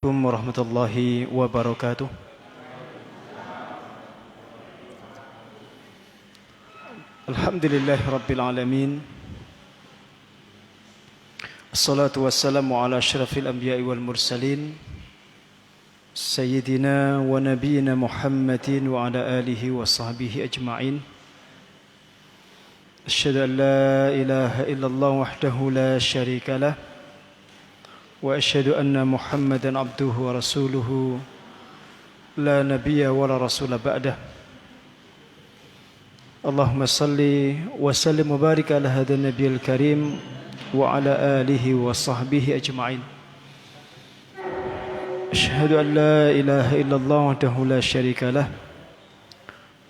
Assalamualaikum warahmatullahi wabarakatuh. Alhamdulillahi rabbil alamin. Assalatu wassalamu ala asyrafil anbiya'i wal mursalin Sayyidina wa nabiyina Muhammadin wa ala alihi wa sahbihi ajma'in. Asyhadu an la ilaha illallah wahdahu la syarika lah wa asyhadu anna Muhammadan abduhu wa rasuluhu la nabiyya wa la rasula ba'dah. Allahumma salli wa sallim wa barik ala hadha nabiyil karim wa ala alihi wa sahbihi ajma'in. Asyhadu an la ilaha illallah wahdahu la syarika lah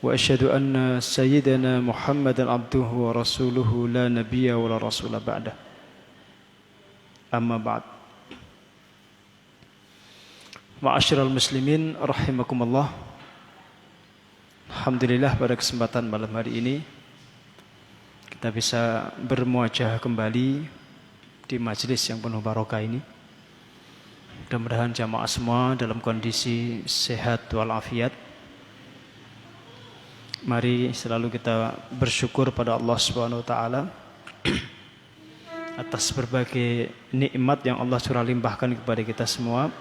wa asyhadu anna sayyidana Muhammadan abduhu wa rasuluhu la nabiyya wa la rasula ba'dah. Amma ba'd. Ma'asyiral muslimin rahimakumullah. Alhamdulillah pada kesempatan malam hari ini kita bisa bermuajah kembali di majelis yang penuh barokah ini. Mudah-mudahan jamaah semua dalam kondisi sehat walafiat. Mari selalu kita bersyukur pada Allah Subhanahu wa taala atas berbagai nikmat yang Allah curah limpahkan kepada kita semua.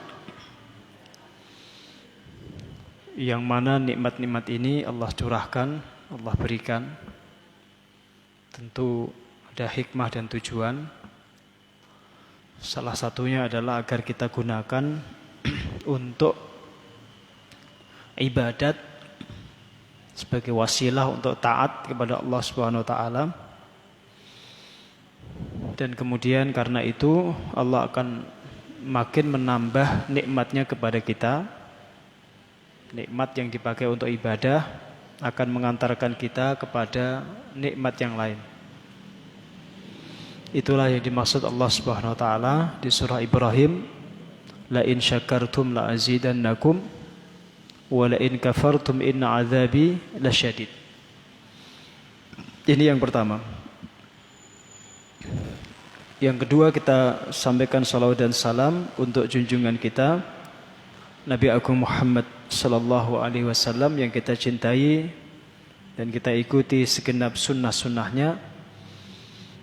Yang mana nikmat-nikmat ini Allah curahkan, Allah berikan. Tentu ada hikmah dan tujuan. Salah satunya adalah agar kita gunakan untuk ibadat sebagai wasilah untuk taat kepada Allah Subhanahu wa taala. Dan kemudian karena itu Allah akan makin menambah nikmatnya kepada kita. Nikmat yang dipakai untuk ibadah akan mengantarkan kita kepada nikmat yang lain. Itulah yang dimaksud Allah Subhanahu wa taala di surah Ibrahim, la in syakartum la azidannakum wa la in kafartum inna azabi lasyadid. Ini yang pertama. Yang kedua, kita sampaikan salawat dan salam untuk junjungan kita Nabi Agung Muhammad sallallahu alaihi wasallam yang kita cintai dan kita ikuti segenap sunnah-sunnahnya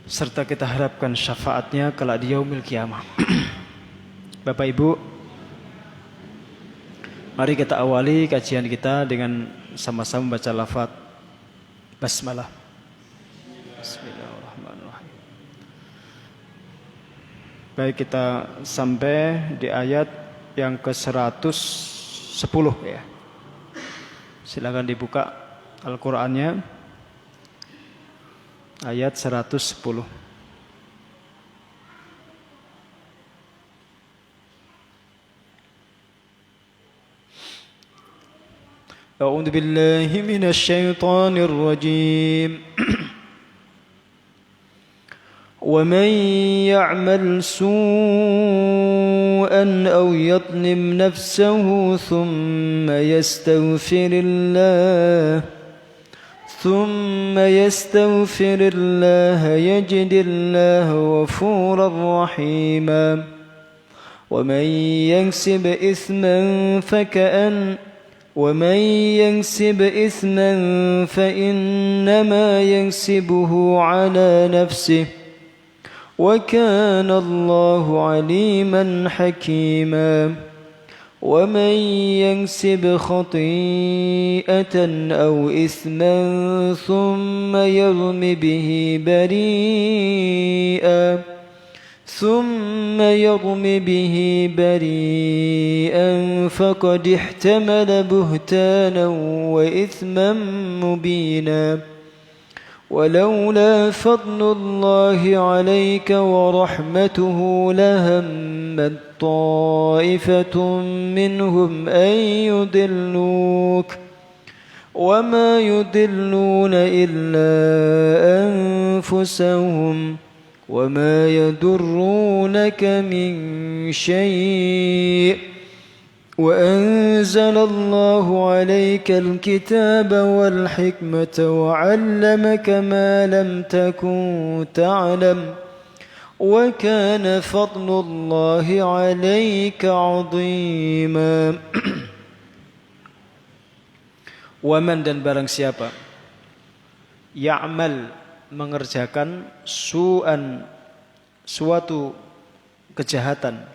serta kita harapkan syafaatnya kelak di yaumil qiyamah. Bapak Ibu, mari kita awali kajian kita dengan sama-sama membaca lafaz basmalah. Bismillahirrahmanirrahim. Baik, kita sampai di ayat yang ke-110 ya. Silakan dibuka Al-Qur'annya. Ayat 110. A'udzu billahi minasy syaithanir rajim. ومن يعمل سوءا أو يظلم نفسه ثم يستغفر الله يجد الله غفورا رحيما ومن ينسب إثما فإنما ينسبه على نفسه وكان الله عليما حكيما ومن ينسب خطيئة أو إثما ثم يرم به بريئا فقد احتمل بهتانا وإثما مبينا ولولا فضل الله عليك ورحمته لهمت طائفة منهم أن يضلوك وما يضلون إلا أنفسهم وما يضرونك من شيء وأنزل الله عليك الكتاب والحكمة وعلمك ما لم تكن تعلم وَكَانَ فَضْلُ اللَّهِ عَلَيْكَ عَظِيمًا. Waman dan barang siapa ya'mal mengerjakan su'an suatu kejahatan,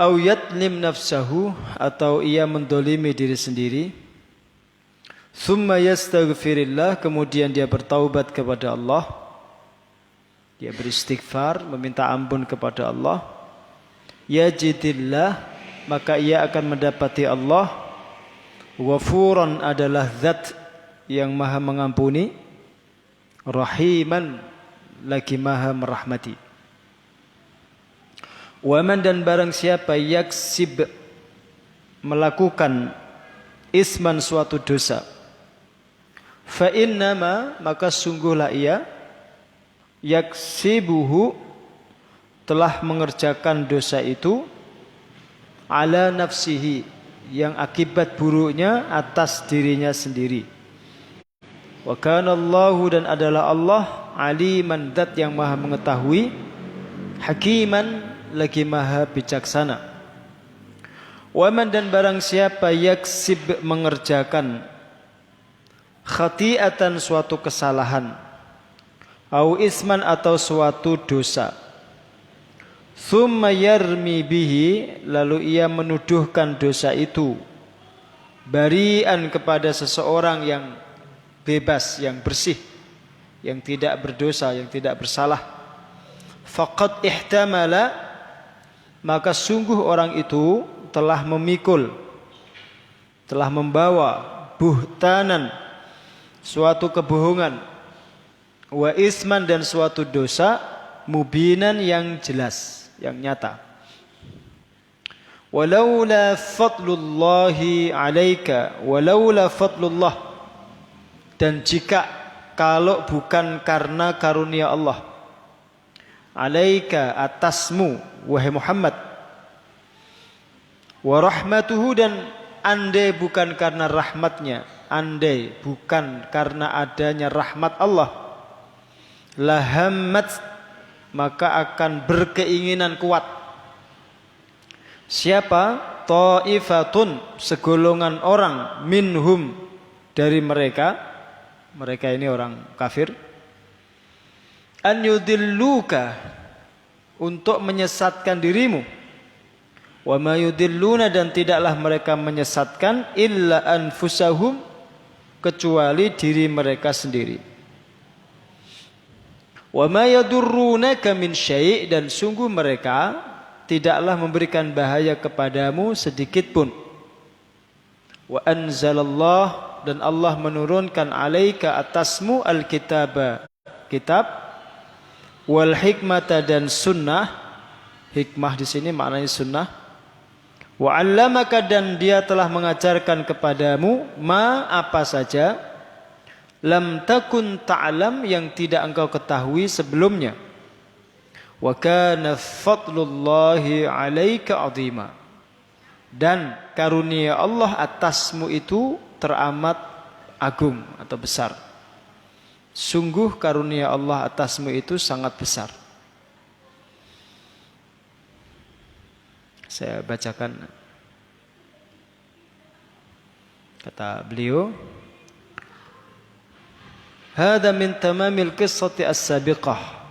au yatlim nafsahu atau ia mendolimi diri sendiri, thumma yastaghfirillah kemudian dia bertaubat kepada Allah, dia beristighfar meminta ampun kepada Allah, yajidillah maka ia akan mendapati Allah. Ghafuran adalah zat yang maha mengampuni, rahiman lagi maha merahmati. Waman dan barang siapa yaksib melakukan isman suatu dosa, fa innama maka sungguhlah ia yaksibuhu telah mengerjakan dosa itu ala nafsihi yang akibat buruknya atas dirinya sendiri. Wa kana Allahu dan adalah Allah aliman zat yang maha mengetahui, hakiman lagi maha bijaksana. Waman dan barang siapa yaksib mengerjakan khati'atan suatu kesalahan, au isman atau suatu dosa, thumma yarmi bihi lalu ia menuduhkan dosa itu barian kepada seseorang yang bebas, yang bersih, yang tidak berdosa, yang tidak bersalah, faqad ihtamala maka sungguh orang itu telah memikul, telah membawa buhtanan suatu kebohongan, wa isman dan suatu dosa, mubinan yang jelas, yang nyata. Walaula fadlullahi alaika, walaula fadlullah dan jika kalau bukan karena karunia Allah, alaika atasmu wahai Muhammad, wa rahmatuhu dan andai bukan karena rahmatnya, andai bukan karena adanya rahmat Allah, lahammat maka akan berkeinginan kuat siapa ta'ifatun segolongan orang minhum dari mereka, mereka ini orang kafir, an yudilluka untuk menyesatkan dirimu, wa ma yudilluna dan tidaklah mereka menyesatkan illa anfusahum kecuali diri mereka sendiri. Wa ma yadurrunaka min syai' dan sungguh mereka tidaklah memberikan bahaya kepadamu sedikit pun. Wa anzalallah dan Allah menurunkan alaika atasmu alkitaba kitab, wal hikmata dan sunnah, hikmah di sini maknanya sunnah, wa 'allamaka dan dia telah mengajarkan kepadamu ma apa saja lam takun ta'lam yang tidak engkau ketahui sebelumnya. Wa kana fadlullahi 'alaika 'azima dan karunia Allah atasmu itu teramat agung atau besar. Sungguh karunia Allah atasmu itu sangat besar. Saya bacakan kata beliau, hada min tamamil qissati as-sabiqah.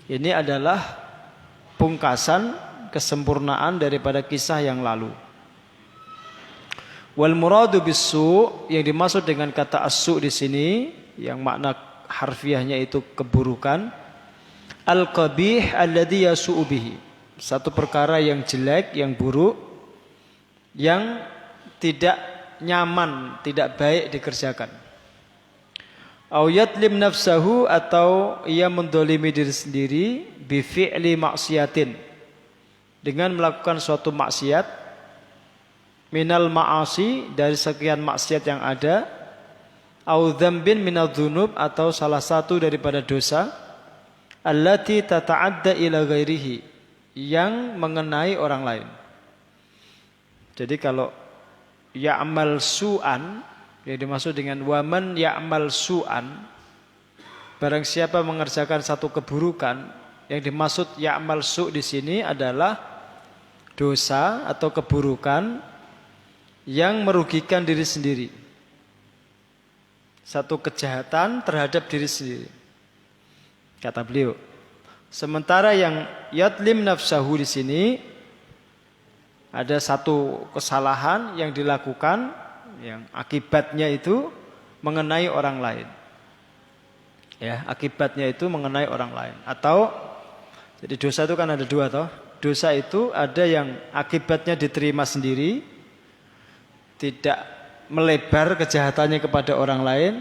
Ini adalah pungkasan kesempurnaan daripada kisah yang lalu. Wal muradu bis-su' yang dimaksud dengan kata as-su' di sini yang makna harfiahnya itu keburukan, al-qabih alladhi yasu'u bihi. Satu perkara yang jelek, yang buruk, yang tidak nyaman, tidak baik dikerjakan. Au yatlim nafsahu atau ia mendolimi diri sendiri bi fi'li maksiatin dengan melakukan suatu maksiat, minal ma'asi dari sekian maksiat yang ada, au dzambin minadz dzunub atau salah satu daripada dosa, allati tata'adda ila ghairihi yang mengenai orang lain. Jadi kalau ya'mal su'an yang dimaksud dengan waman ya'mal su'an, barang siapa mengerjakan satu keburukan, yang dimaksud ya'mal su' di sini adalah dosa atau keburukan yang merugikan diri sendiri. Satu kejahatan terhadap diri sendiri. Kata beliau, sementara yang yadlim nafsahu di sini ada satu kesalahan yang dilakukan yang akibatnya itu mengenai orang lain. Ya, akibatnya itu mengenai orang lain. Atau jadi dosa itu kan ada dua toh. Dosa itu ada yang akibatnya diterima sendiri, tidak melebar kejahatannya kepada orang lain.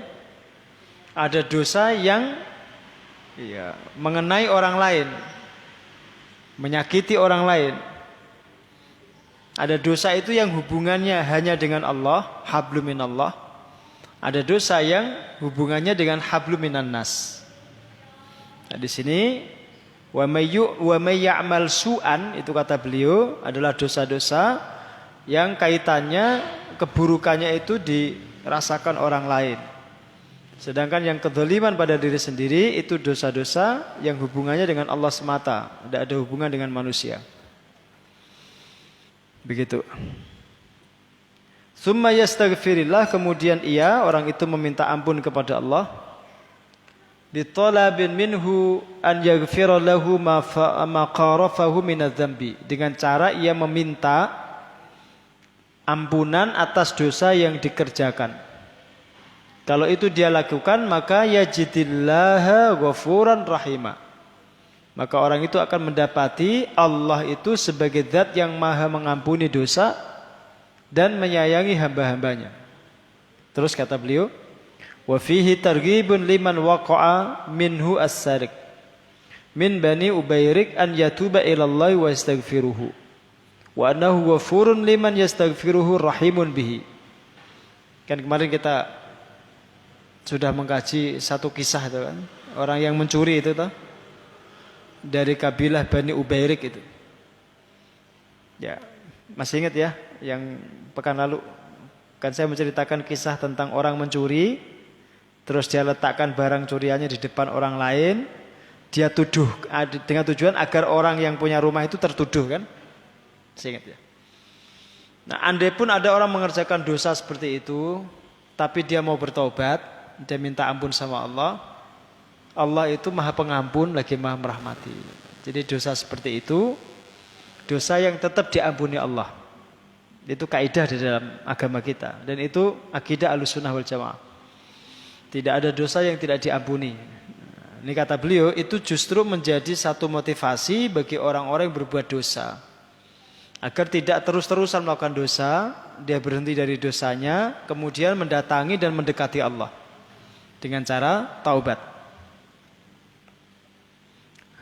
Ada dosa yang mengenai orang lain, menyakiti orang lain. Ada dosa itu yang hubungannya hanya dengan Allah, hablum minallah. Ada dosa yang hubungannya dengan hablum minan nas. Nah, di sini wa may ya'mal su'an, itu kata beliau adalah dosa-dosa yang kaitannya keburukannya itu dirasakan orang lain. Sedangkan yang kezaliman pada diri sendiri itu dosa-dosa yang hubungannya dengan Allah semata, tidak ada hubungan dengan manusia. Begitu. Summa yastaghfirillah, kemudian orang itu meminta ampun kepada Allah. Bitalabin minhu an yaghfira lahu ma qarafahu minadz-dzambi, dengan cara ia meminta ampunan atas dosa yang dikerjakan. Kalau itu dia lakukan, maka yajidillaha ghafuran rahima. Maka orang itu akan mendapati Allah itu sebagai zat yang maha mengampuni dosa dan menyayangi hamba-hambanya. Terus kata beliau, wa fihi targhibun liman waqa'a minhu as-sariq min bani Ubayrik an yatuba ila Allah wa yastaghfiruhu wa annahu ghafurun liman yastaghfiruhu rahimun bihi. Kan kemarin kita sudah mengkaji satu kisah itu kan, orang yang mencuri itu toh, dari kabilah Bani Ubayrik itu. Ya, masih ingat ya yang pekan lalu kan saya menceritakan kisah tentang orang mencuri, terus dia letakkan barang curiannya di depan orang lain, dia tuduh dengan tujuan agar orang yang punya rumah itu tertuduh kan. Masih ingat ya. Nah, andai pun ada orang mengerjakan dosa seperti itu, tapi dia mau bertobat, dia minta ampun sama Allah, Allah itu maha pengampun lagi maha merahmati. Jadi dosa seperti itu dosa yang tetap diampuni Allah. Itu kaidah di dalam agama kita, dan itu akidah Ahlussunnah wal Jamaah. Tidak ada dosa yang tidak diampuni. Ini kata beliau, itu justru menjadi satu motivasi bagi orang-orang yang berbuat dosa, agar tidak terus-terusan melakukan dosa. Dia berhenti dari dosanya, kemudian mendatangi dan mendekati Allah dengan cara taubat.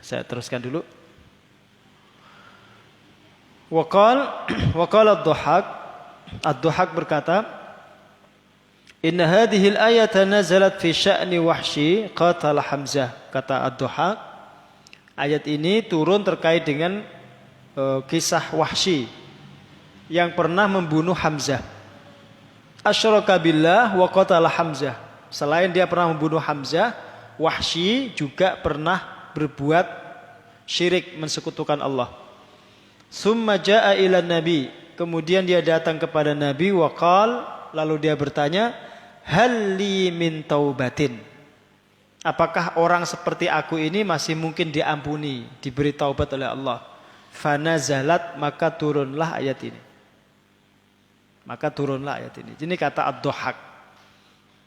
Saya teruskan dulu. Waqal ad-Duhak berkata, inna hadhil ayata nazalat fi sya'ni Wahsy qatala Hamzah. Kata ad-Duhak, ayat ini turun terkait dengan kisah Wahsy yang pernah membunuh Hamzah. Asyraka billah wa qatala Hamzah. Selain dia pernah membunuh Hamzah, Wahsy juga pernah berbuat syirik, mensekutukan Allah. Summa jaa ila nabi, kemudian dia datang kepada Nabi, waqal, lalu dia bertanya, hal li min taubatin, apakah orang seperti aku ini masih mungkin diampuni, diberi taubat oleh Allah? Fanazalat, maka turunlah ayat ini. Ini kata ad-Duhak.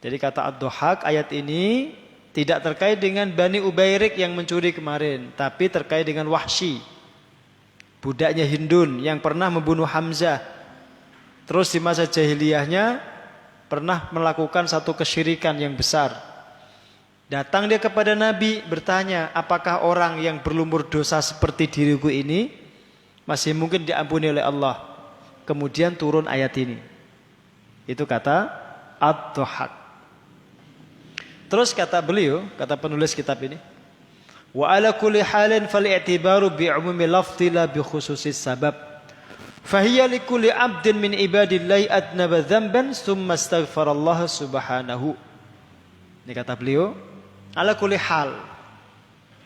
Jadi kata ad-Duhak, ayat ini tidak terkait dengan Bani Ubayrik yang mencuri kemarin, tapi terkait dengan Wahsy, budaknya Hindun yang pernah membunuh Hamzah. Terus di masa jahiliyahnya pernah melakukan satu kesyirikan yang besar. Datang dia kepada Nabi bertanya, apakah orang yang berlumur dosa seperti diriku ini masih mungkin diampuni oleh Allah? Kemudian turun ayat ini. Itu kata ad-Duhak. Terus kata beliau, kata penulis kitab ini, wa ala kulli halin fal i'tibaru bi umumi lafzi la bi khususis sabab. Fahiya li kulli 'abdin min ibadillahi adnaba dzamban tsumma astaghfarallaha subhanahu. Ini kata beliau, Ala kulli hal.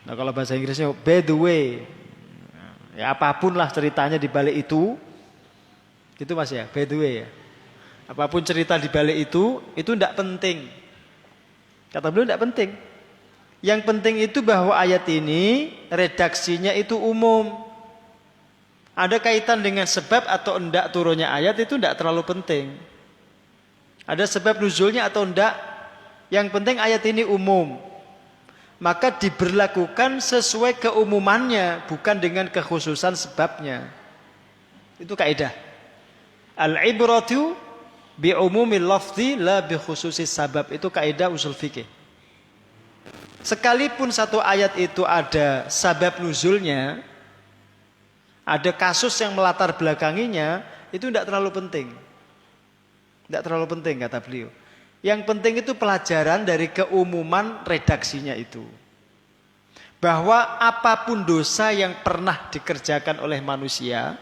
Nah kalau bahasa Inggrisnya by the way. Ya apapun lah ceritanya di balik itu Mas ya, by the way ya. Apapun cerita di balik itu tidak penting. Kata beliau tidak penting. Yang penting itu bahwa ayat ini redaksinya itu umum. Ada kaitan dengan sebab atau enggak turunnya ayat itu tidak terlalu penting. Ada sebab nuzulnya atau enggak, yang penting ayat ini umum. Maka diberlakukan sesuai keumumannya, bukan dengan kekhususan sebabnya. Itu kaidah. Al-ibratu bi umumil lafzi la bi khususis sabab. Itu kaidah usul fikih. Sekalipun satu ayat itu ada sabab nuzulnya, ada kasus yang melatar belakanginya, itu tidak terlalu penting. Tidak terlalu penting kata beliau. Yang penting itu pelajaran dari keumuman redaksinya itu. Bahwa apapun dosa yang pernah dikerjakan oleh manusia,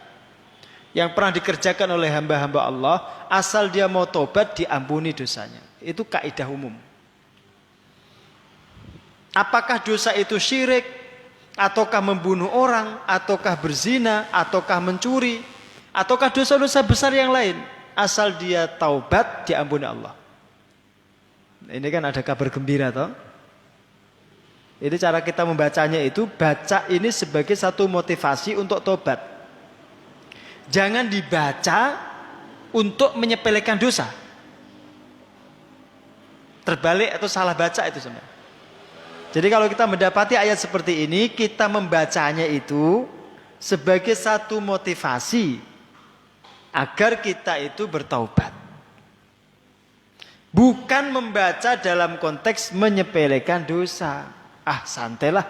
yang pernah dikerjakan oleh hamba-hamba Allah, asal dia mau tobat diampuni dosanya. Itu kaidah umum. Apakah dosa itu syirik, ataukah membunuh orang, ataukah berzina, ataukah mencuri, ataukah dosa-dosa besar yang lain, asal dia taubat diampuni Allah. Ini kan ada kabar gembira toh. Ini cara kita membacanya itu, baca ini sebagai satu motivasi untuk tobat. Jangan dibaca untuk menyepelekan dosa. Terbalik atau salah baca itu sebenarnya. Jadi kalau kita mendapati ayat seperti ini, kita membacanya itu sebagai satu motivasi agar kita itu bertaubat. Bukan membaca dalam konteks menyepelekan dosa. Ah, santailah.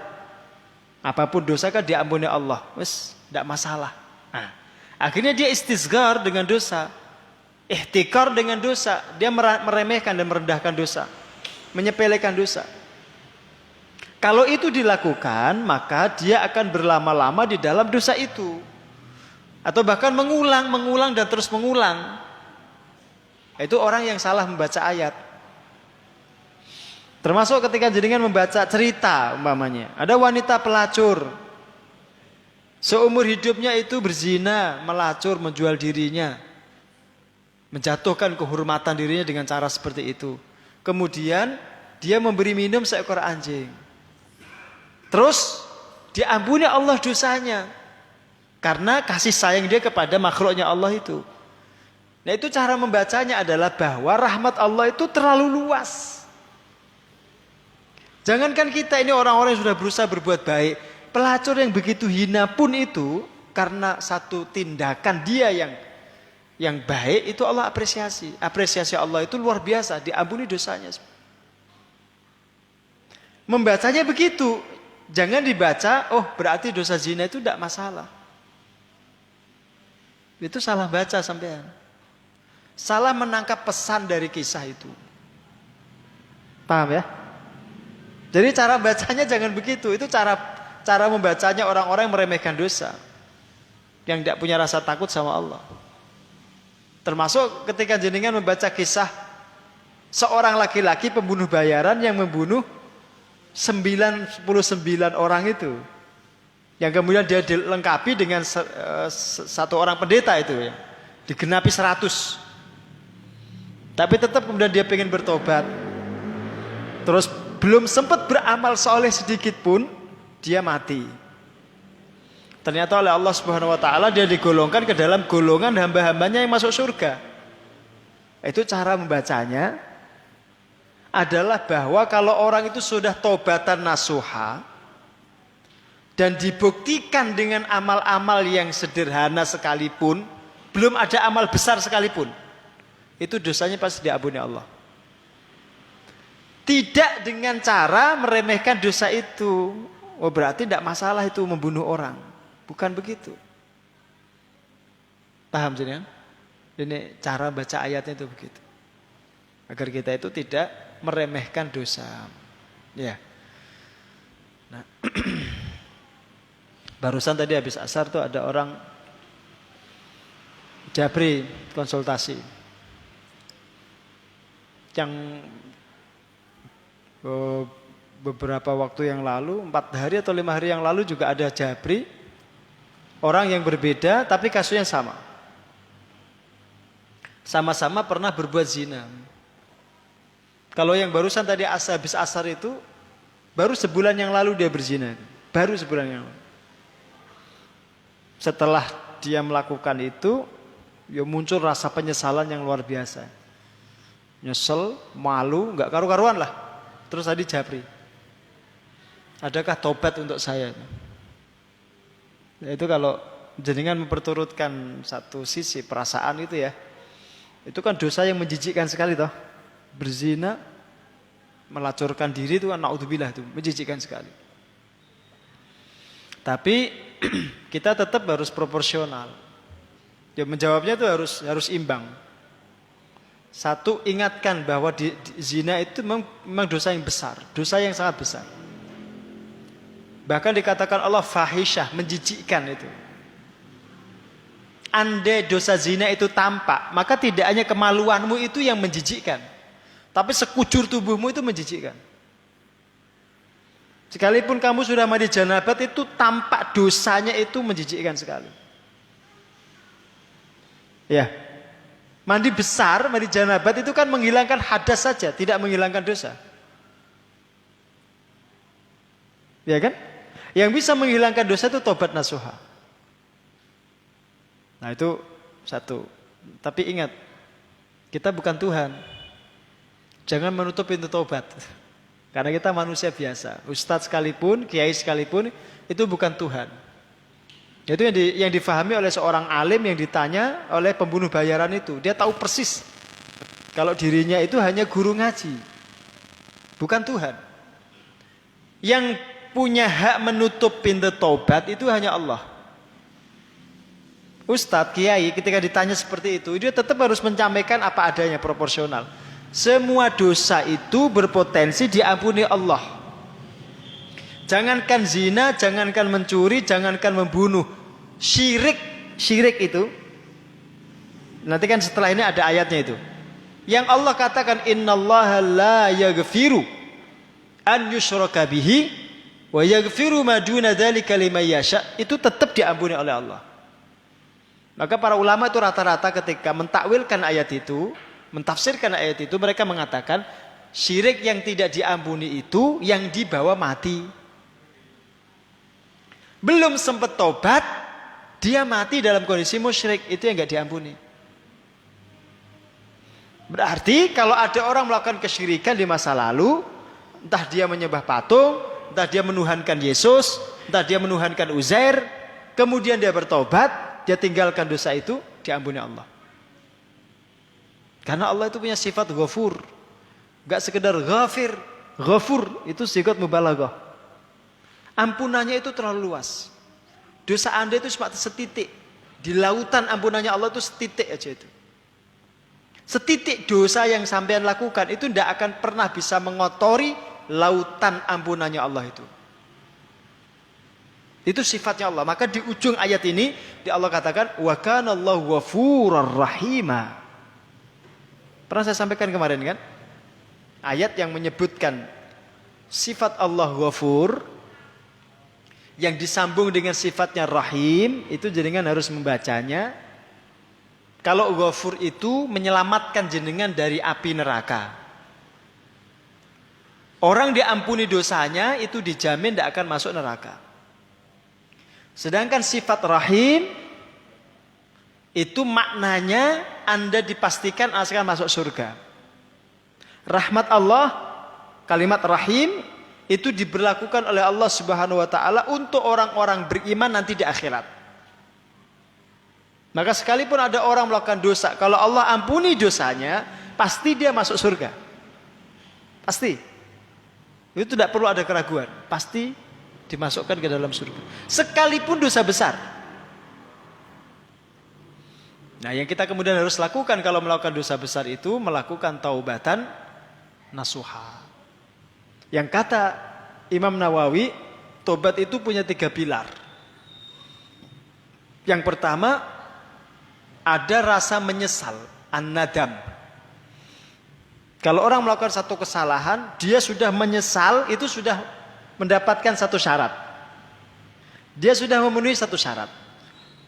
Apapun dosa kan diampuni Allah. Wes, tidak masalah. Nah, akhirnya dia istisghar dengan dosa. Ihtikar dengan dosa. Dia meremehkan dan merendahkan dosa. Menyepelekan dosa. Kalau itu dilakukan, maka dia akan berlama-lama di dalam dosa itu. Atau bahkan mengulang dan terus mengulang. Itu orang yang salah membaca ayat. Termasuk ketika jenengan membaca cerita umpamanya. Ada wanita pelacur. Seumur hidupnya itu berzina, melacur, menjual dirinya. Menjatuhkan kehormatan dirinya dengan cara seperti itu. Kemudian dia memberi minum seekor anjing. Terus diampuni Allah dosanya. Karena kasih sayang dia kepada makhluknya Allah itu. Nah itu cara membacanya adalah bahwa rahmat Allah itu terlalu luas. Jangankan kita ini orang-orang yang sudah berusaha berbuat baik. Pelacur yang begitu hina pun itu karena satu tindakan dia yang baik itu Allah apresiasi. Apresiasi Allah itu luar biasa, diampuni dosanya. Membacanya begitu. Jangan dibaca, oh berarti dosa zina itu tidak masalah. Itu salah baca sampean. Salah menangkap pesan dari kisah itu. Paham ya? Jadi cara bacanya jangan begitu. Itu cara membacanya orang-orang yang meremehkan dosa. Yang tidak punya rasa takut sama Allah. Termasuk ketika jenengan membaca kisah seorang laki-laki pembunuh bayaran yang membunuh 99 orang itu. Yang kemudian dia dilengkapi dengan satu orang pendeta itu ya. Digenapi 100. Tapi tetap kemudian dia pengen bertobat. Terus belum sempat beramal soleh sedikit pun dia mati. Ternyata oleh Allah Subhanahu wa taala dia digolongkan ke dalam golongan hamba-hambanya yang masuk surga. Itu cara membacanya adalah bahwa kalau orang itu sudah taubatan nasuha dan dibuktikan dengan amal-amal yang sederhana sekalipun, belum ada amal besar sekalipun, itu dosanya pasti diampuni Allah. Tidak dengan cara meremehkan dosa itu. Oh berarti tidak masalah itu membunuh orang. Bukan begitu. Paham jenengan? Ini cara baca ayatnya itu begitu. Agar kita itu tidak meremehkan dosa. Ya. Nah, barusan tadi habis asar tuh ada orang Jabri konsultasi. Yang beberapa waktu yang lalu, 4 hari atau 5 hari yang lalu juga ada Jabri, orang yang berbeda tapi kasusnya sama. Sama-sama pernah berbuat zina. Kalau yang barusan tadi habis asar itu, baru sebulan yang lalu dia berzina. Baru sebulan yang lalu. Setelah dia melakukan itu, ya muncul rasa penyesalan yang luar biasa. Nyesel, malu, nggak karu-karuan lah. Terus tadi Jabri, adakah tobat untuk saya? Itu kalau jenengan memperturutkan satu sisi perasaan itu ya, itu kan dosa yang menjijikkan sekali toh. Berzina, melacurkan diri itu kan naudzubillah itu menjijikkan sekali. Tapi kita tetap harus proporsional. Ya menjawabnya itu harus imbang. Satu, ingatkan bahwa zina itu memang dosa yang besar, dosa yang sangat besar. Bahkan dikatakan Allah fahisyah, menjijikkan itu. Andai dosa zina itu tampak, maka tidak hanya kemaluanmu itu yang menjijikkan, tapi sekujur tubuhmu itu menjijikkan. Sekalipun kamu sudah mandi janabat, itu tampak dosanya itu menjijikkan sekali. Ya, mandi besar, mandi janabat itu kan menghilangkan hadas saja, tidak menghilangkan dosa. Ya kan? Yang bisa menghilangkan dosa itu tobat nasuha. Nah itu satu. Tapi ingat, kita bukan Tuhan. Jangan menutup pintu tobat. Karena kita manusia biasa. Ustadz sekalipun, kiai sekalipun, itu bukan Tuhan. Itu yang difahami oleh seorang alim yang ditanya oleh pembunuh bayaran itu. Dia tahu persis kalau dirinya itu hanya guru ngaji, bukan Tuhan. Yang punya hak menutup pintu taubat itu hanya Allah. Ustadz, kiai ketika ditanya seperti itu, dia tetap harus menyampaikan apa adanya, proporsional. Semua dosa itu berpotensi diampuni Allah. Jangankan zina, jangankan mencuri, jangankan membunuh. Syirik itu. Nanti kan setelah ini ada ayatnya itu. Yang Allah katakan innallaha la yaghfiru an yushraka bihi wa yaghfiru ma duna dzalika liman yasha, itu tetap diampuni oleh Allah. Maka para ulama itu rata-rata ketika mentakwilkan ayat itu, mentafsirkan ayat itu, mereka mengatakan syirik yang tidak diampuni itu yang dibawa mati. Belum sempat tobat, dia mati dalam kondisi musyrik, itu yang enggak diampuni. Berarti kalau ada orang melakukan kesyirikan di masa lalu, entah dia menyembah patung, entah dia menuhankan Yesus, entah dia menuhankan Uzair, kemudian dia bertobat, dia tinggalkan dosa itu, diampuni Allah. Karena Allah itu punya sifat ghafur. Enggak sekedar ghafir. Ghafur itu sigat mubalaghah. Ampunannya itu terlalu luas. Dosa Anda itu cuma setitik. Di lautan ampunannya Allah itu setitik aja itu. Setitik dosa yang sampean lakukan itu tidak akan pernah bisa mengotori lautan ampunannya Allah itu. Itu sifatnya Allah. Maka di ujung ayat ini Allah katakan wa kana Allahu ghafurur rahima. Pernah saya sampaikan kemarin kan? Ayat yang menyebutkan sifat Allah ghafur yang disambung dengan sifatnya rahim, itu jenengan harus membacanya. Kalau ghafur itu menyelamatkan jenengan dari api neraka. Orang diampuni dosanya itu dijamin tidak akan masuk neraka. Sedangkan sifat rahim itu maknanya Anda dipastikan akan masuk surga. Rahmat Allah, kalimat rahim itu diberlakukan oleh Allah Subhanahu wa taala untuk orang-orang beriman nanti di akhirat. Maka sekalipun ada orang melakukan dosa, kalau Allah ampuni dosanya, pasti dia masuk surga. Pasti. Itu tidak perlu ada keraguan, pasti dimasukkan ke dalam surga. Sekalipun dosa besar. Nah, yang kita kemudian harus lakukan kalau melakukan dosa besar itu melakukan taubatan nasuha. Yang kata Imam Nawawi, tobat itu punya 3 pilar. Yang pertama, ada rasa menyesal, an-nadam. Kalau orang melakukan satu kesalahan, dia sudah menyesal, itu sudah mendapatkan satu syarat. Dia sudah memenuhi satu syarat.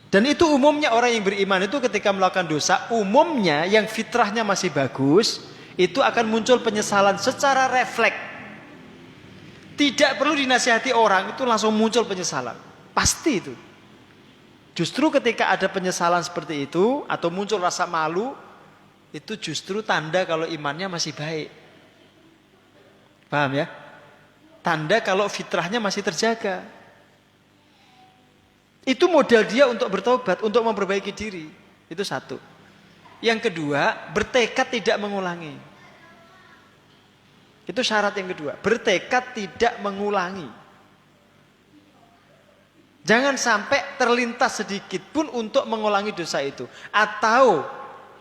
Dan itu umumnya orang yang beriman itu ketika melakukan dosa, umumnya yang fitrahnya masih bagus, itu akan muncul penyesalan secara refleks. Tidak perlu dinasihati orang, itu langsung muncul penyesalan. Pasti itu. Justru ketika ada penyesalan seperti itu, atau muncul rasa malu, itu justru tanda kalau imannya masih baik. Paham ya? Tanda kalau fitrahnya masih terjaga. Itu modal dia untuk bertobat, untuk memperbaiki diri. Itu satu. Yang kedua, bertekad tidak mengulangi. Itu syarat yang kedua. Bertekad tidak mengulangi. Jangan sampai terlintas sedikit pun untuk mengulangi dosa itu. Atau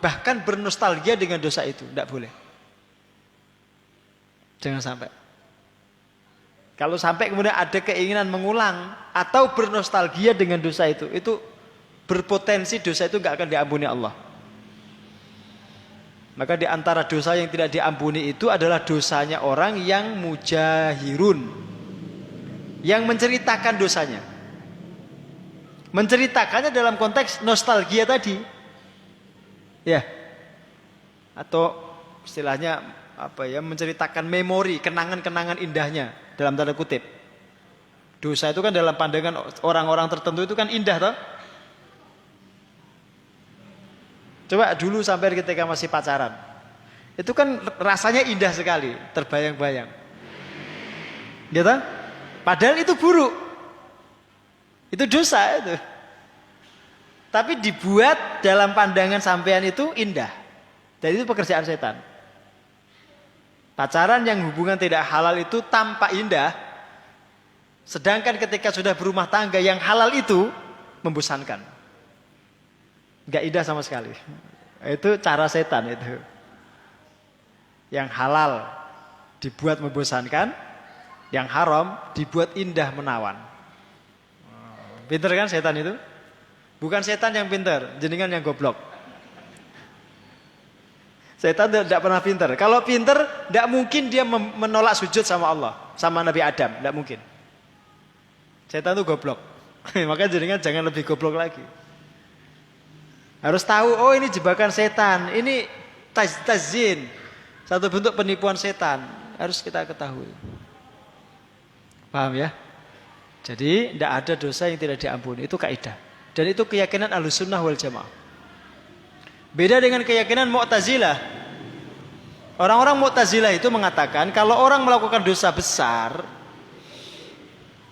bahkan bernostalgia dengan dosa itu. Tidak boleh. Jangan sampai. Kalau sampai kemudian ada keinginan mengulang atau bernostalgia dengan dosa itu berpotensi dosa itu nggak akan diampuni Allah. Maka di antara dosa yang tidak diampuni itu adalah dosanya orang yang mujahirun, yang menceritakan dosanya. Menceritakannya dalam konteks nostalgia tadi, ya, atau istilahnya menceritakan memori, kenangan-kenangan indahnya. Dalam tanda kutip. Dosa itu kan dalam pandangan orang-orang tertentu itu kan indah toh. Coba dulu sampai ketika masih pacaran. Itu kan rasanya indah sekali, terbayang-bayang. Gitu? Padahal itu buruk. Itu dosa itu. Tapi dibuat dalam pandangan sampean itu indah. Dan itu pekerjaan setan. Pacaran yang hubungan tidak halal itu tampak indah. Sedangkan ketika sudah berumah tangga yang halal itu membosankan. Enggak indah sama sekali. Itu cara setan itu. Yang halal dibuat membosankan, yang haram dibuat indah menawan. Pinter kan setan itu? Bukan setan yang pinter, jenengan yang goblok. Setan tidak pernah pintar. Kalau pintar, tidak mungkin dia menolak sujud sama Allah, sama Nabi Adam, tidak mungkin. Setan itu goblok. Makanya jangan lebih goblok lagi. Harus tahu, oh ini jebakan setan, ini tazyin, satu bentuk penipuan setan. Harus kita ketahui. Paham ya? Jadi tidak ada dosa yang tidak diampuni. Itu kaidah. Dan itu keyakinan Ahlussunnah wal Jamaah. Beda dengan keyakinan Mu'tazilah. Orang-orang Mu'tazilah itu mengatakan kalau orang melakukan dosa besar,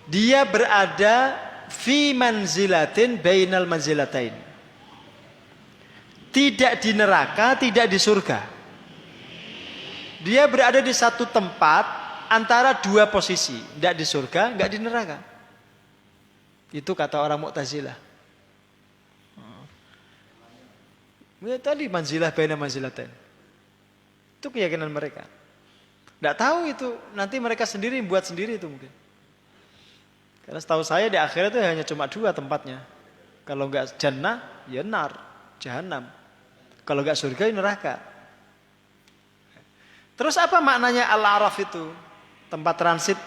dia berada fi manzilatin bainal manzilatain. Tidak di neraka, tidak di surga. Dia berada di satu tempat antara dua posisi, tidak di surga, enggak di neraka. Itu kata orang Mu'tazilah. Tadi manzilah baina manzilatain. Itu keyakinan mereka. Tidak tahu itu, nanti mereka sendiri buat sendiri itu mungkin. Karena setahu saya di akhirat itu hanya cuma dua tempatnya. Kalau enggak jannah, ya nar, jahanam. Kalau enggak surga, ya neraka. Terus apa maknanya Al-A'raf itu? Tempat transit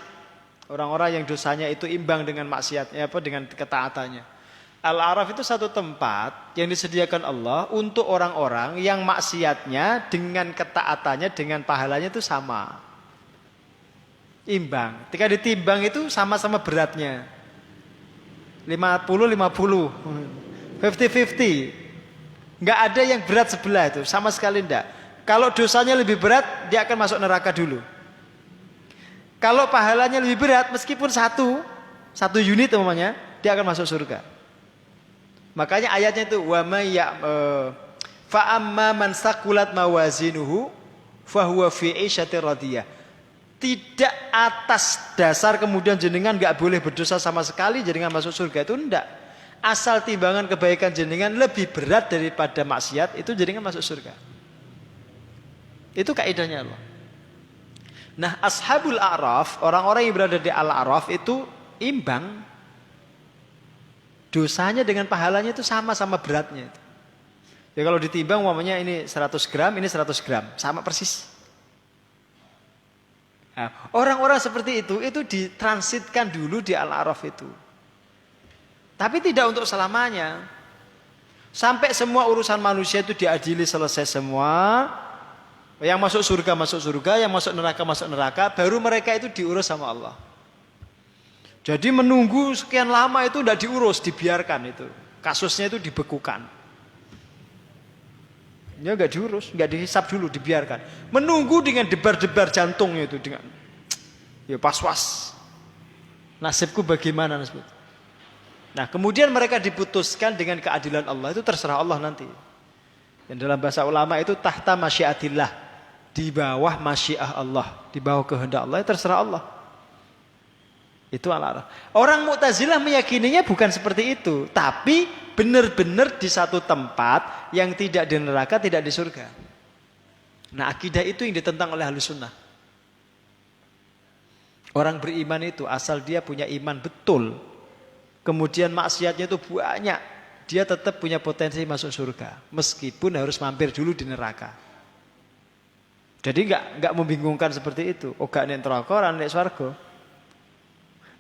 orang-orang yang dosanya itu imbang dengan maksiatnya, dengan ketaatannya. Al-A'raf itu satu tempat yang disediakan Allah untuk orang-orang yang maksiatnya dengan ketaatannya, dengan pahalanya itu sama. Imbang. Ketika ditimbang itu sama-sama beratnya. 50-50. 50-50. Enggak ada yang berat sebelah itu, sama sekali enggak. Kalau dosanya lebih berat, dia akan masuk neraka dulu. Kalau pahalanya lebih berat, meskipun satu unit umpamanya, dia akan masuk surga. Makanya ayatnya itu wa may fa amma man saqulat mawazinuhu fa huwa fi 'ishatir radiyah. Tidak atas dasar kemudian jenengan enggak boleh berdosa sama sekali jenengan masuk surga, itu enggak. Asal timbangan kebaikan jenengan lebih berat daripada maksiat, itu jenengan masuk surga. Itu kaidahnya Allah. Nah, ashabul a'raf, orang-orang yang berada di al-a'raf itu imbang. Dosanya dengan pahalanya itu sama-sama beratnya itu. Ya kalau ditimbang umpamanya ini 100 gram, ini 100 gram, sama persis. Nah, orang-orang seperti itu ditransitkan dulu di Al-A'raf itu. Tapi tidak untuk selamanya. Sampai semua urusan manusia itu diadili selesai semua. Yang masuk surga, yang masuk neraka, baru mereka itu diurus sama Allah. Jadi menunggu sekian lama itu tidak diurus, dibiarkan itu. Kasusnya itu dibekukan. Ya nggak diurus, nggak dihisap dulu, dibiarkan. Menunggu dengan debar-debar jantungnya itu dengan ya was-was. Nasibku bagaimana nasib? Nah, kemudian mereka diputuskan dengan keadilan Allah, itu terserah Allah nanti. Dan dalam bahasa ulama itu tahta masyiatillah. Di bawah masyiah Allah, di bawah kehendak Allah, terserah Allah. Itu Al-A'raf. Orang Mu'tazilah meyakininya bukan seperti itu, tapi benar-benar di satu tempat yang tidak di neraka, tidak di surga. Nah, akidah itu yang ditentang oleh Ahlus Sunnah. Orang beriman itu asal dia punya iman betul, kemudian maksiatnya itu banyak, dia tetap punya potensi masuk surga, meskipun harus mampir dulu di neraka. Jadi enggak membingungkan seperti itu. Oh, gak nek neraka, ora nek swarga.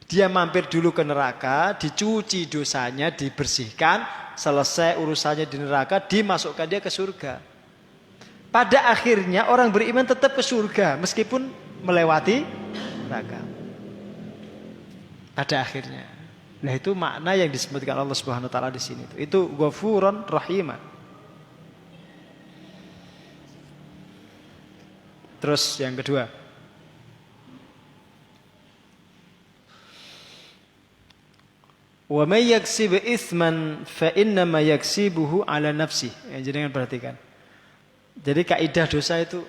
Dia mampir dulu ke neraka, dicuci dosanya, dibersihkan, selesai urusannya di neraka, dimasukkan dia ke surga. Pada akhirnya orang beriman tetap ke surga meskipun melewati neraka. Pada akhirnya. Nah, itu makna yang disebutkan Allah Subhanahu wa taala di sini. Itu Ghafuran Rahimah. Terus yang kedua, wa may yaksib itsman fa inna ma yaksibuhu ala nafsi. Jangan perhatikan. Jadi kaidah dosa itu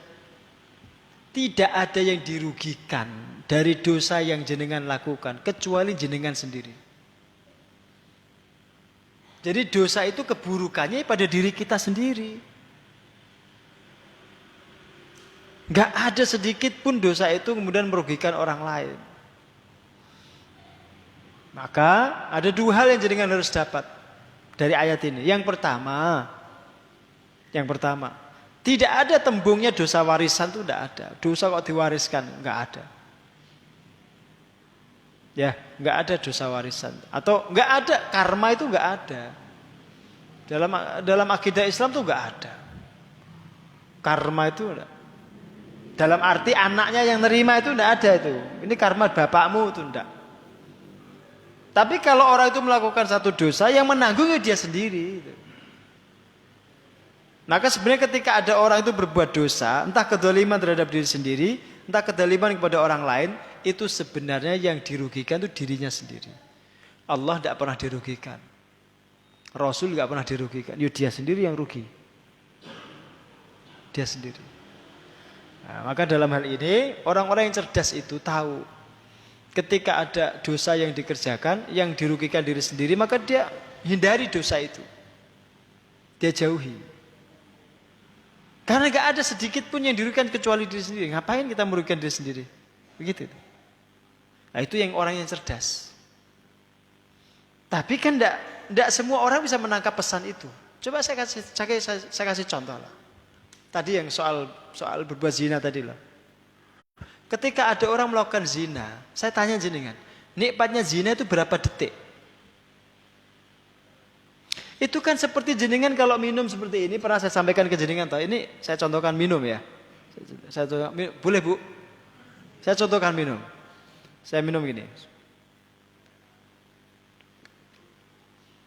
tidak ada yang dirugikan dari dosa yang jenengan lakukan kecuali jenengan sendiri. Jadi dosa itu keburukannya pada diri kita sendiri. Gak ada sedikit pun dosa itu kemudian merugikan orang lain. Maka ada dua hal yang jenengan harus dapat dari ayat ini. Yang pertama, tidak ada tembungnya dosa warisan itu tidak ada. Dosa kok diwariskan, nggak ada. Ya, nggak ada dosa warisan atau nggak ada karma itu nggak ada. Dalam akidah Islam tuh nggak ada. Karma itu enggak. Dalam arti anaknya yang nerima itu tidak ada itu. Ini karma bapakmu itu tidak. Tapi kalau orang itu melakukan satu dosa, yang menanggungnya dia sendiri. Maka sebenarnya ketika ada orang itu berbuat dosa, entah kedzaliman terhadap diri sendiri, entah kedzaliman kepada orang lain, itu sebenarnya yang dirugikan itu dirinya sendiri. Allah tidak pernah dirugikan. Rasul tidak pernah dirugikan. Ya dia sendiri yang rugi. Dia sendiri. Nah, maka dalam hal ini orang-orang yang cerdas itu tahu ketika ada dosa yang dikerjakan yang dirugikan diri sendiri, maka dia hindari dosa itu, dia jauhi, karena gak ada sedikit pun yang dirugikan kecuali diri sendiri. Ngapain kita merugikan diri sendiri? Begitu. Nah, itu yang orang yang cerdas. Tapi kan tidak semua orang bisa menangkap pesan itu. Coba saya kasih contoh lah. Tadi yang soal berbuat zina tadi lah. Ketika ada orang melakukan zina, saya tanya jenengan, nikmatnya zina itu berapa detik? Itu kan seperti jenengan kalau minum seperti ini, pernah saya sampaikan ke jenengan toh. Ini saya contohkan minum ya. Boleh Bu? Saya contohkan minum. Saya minum gini.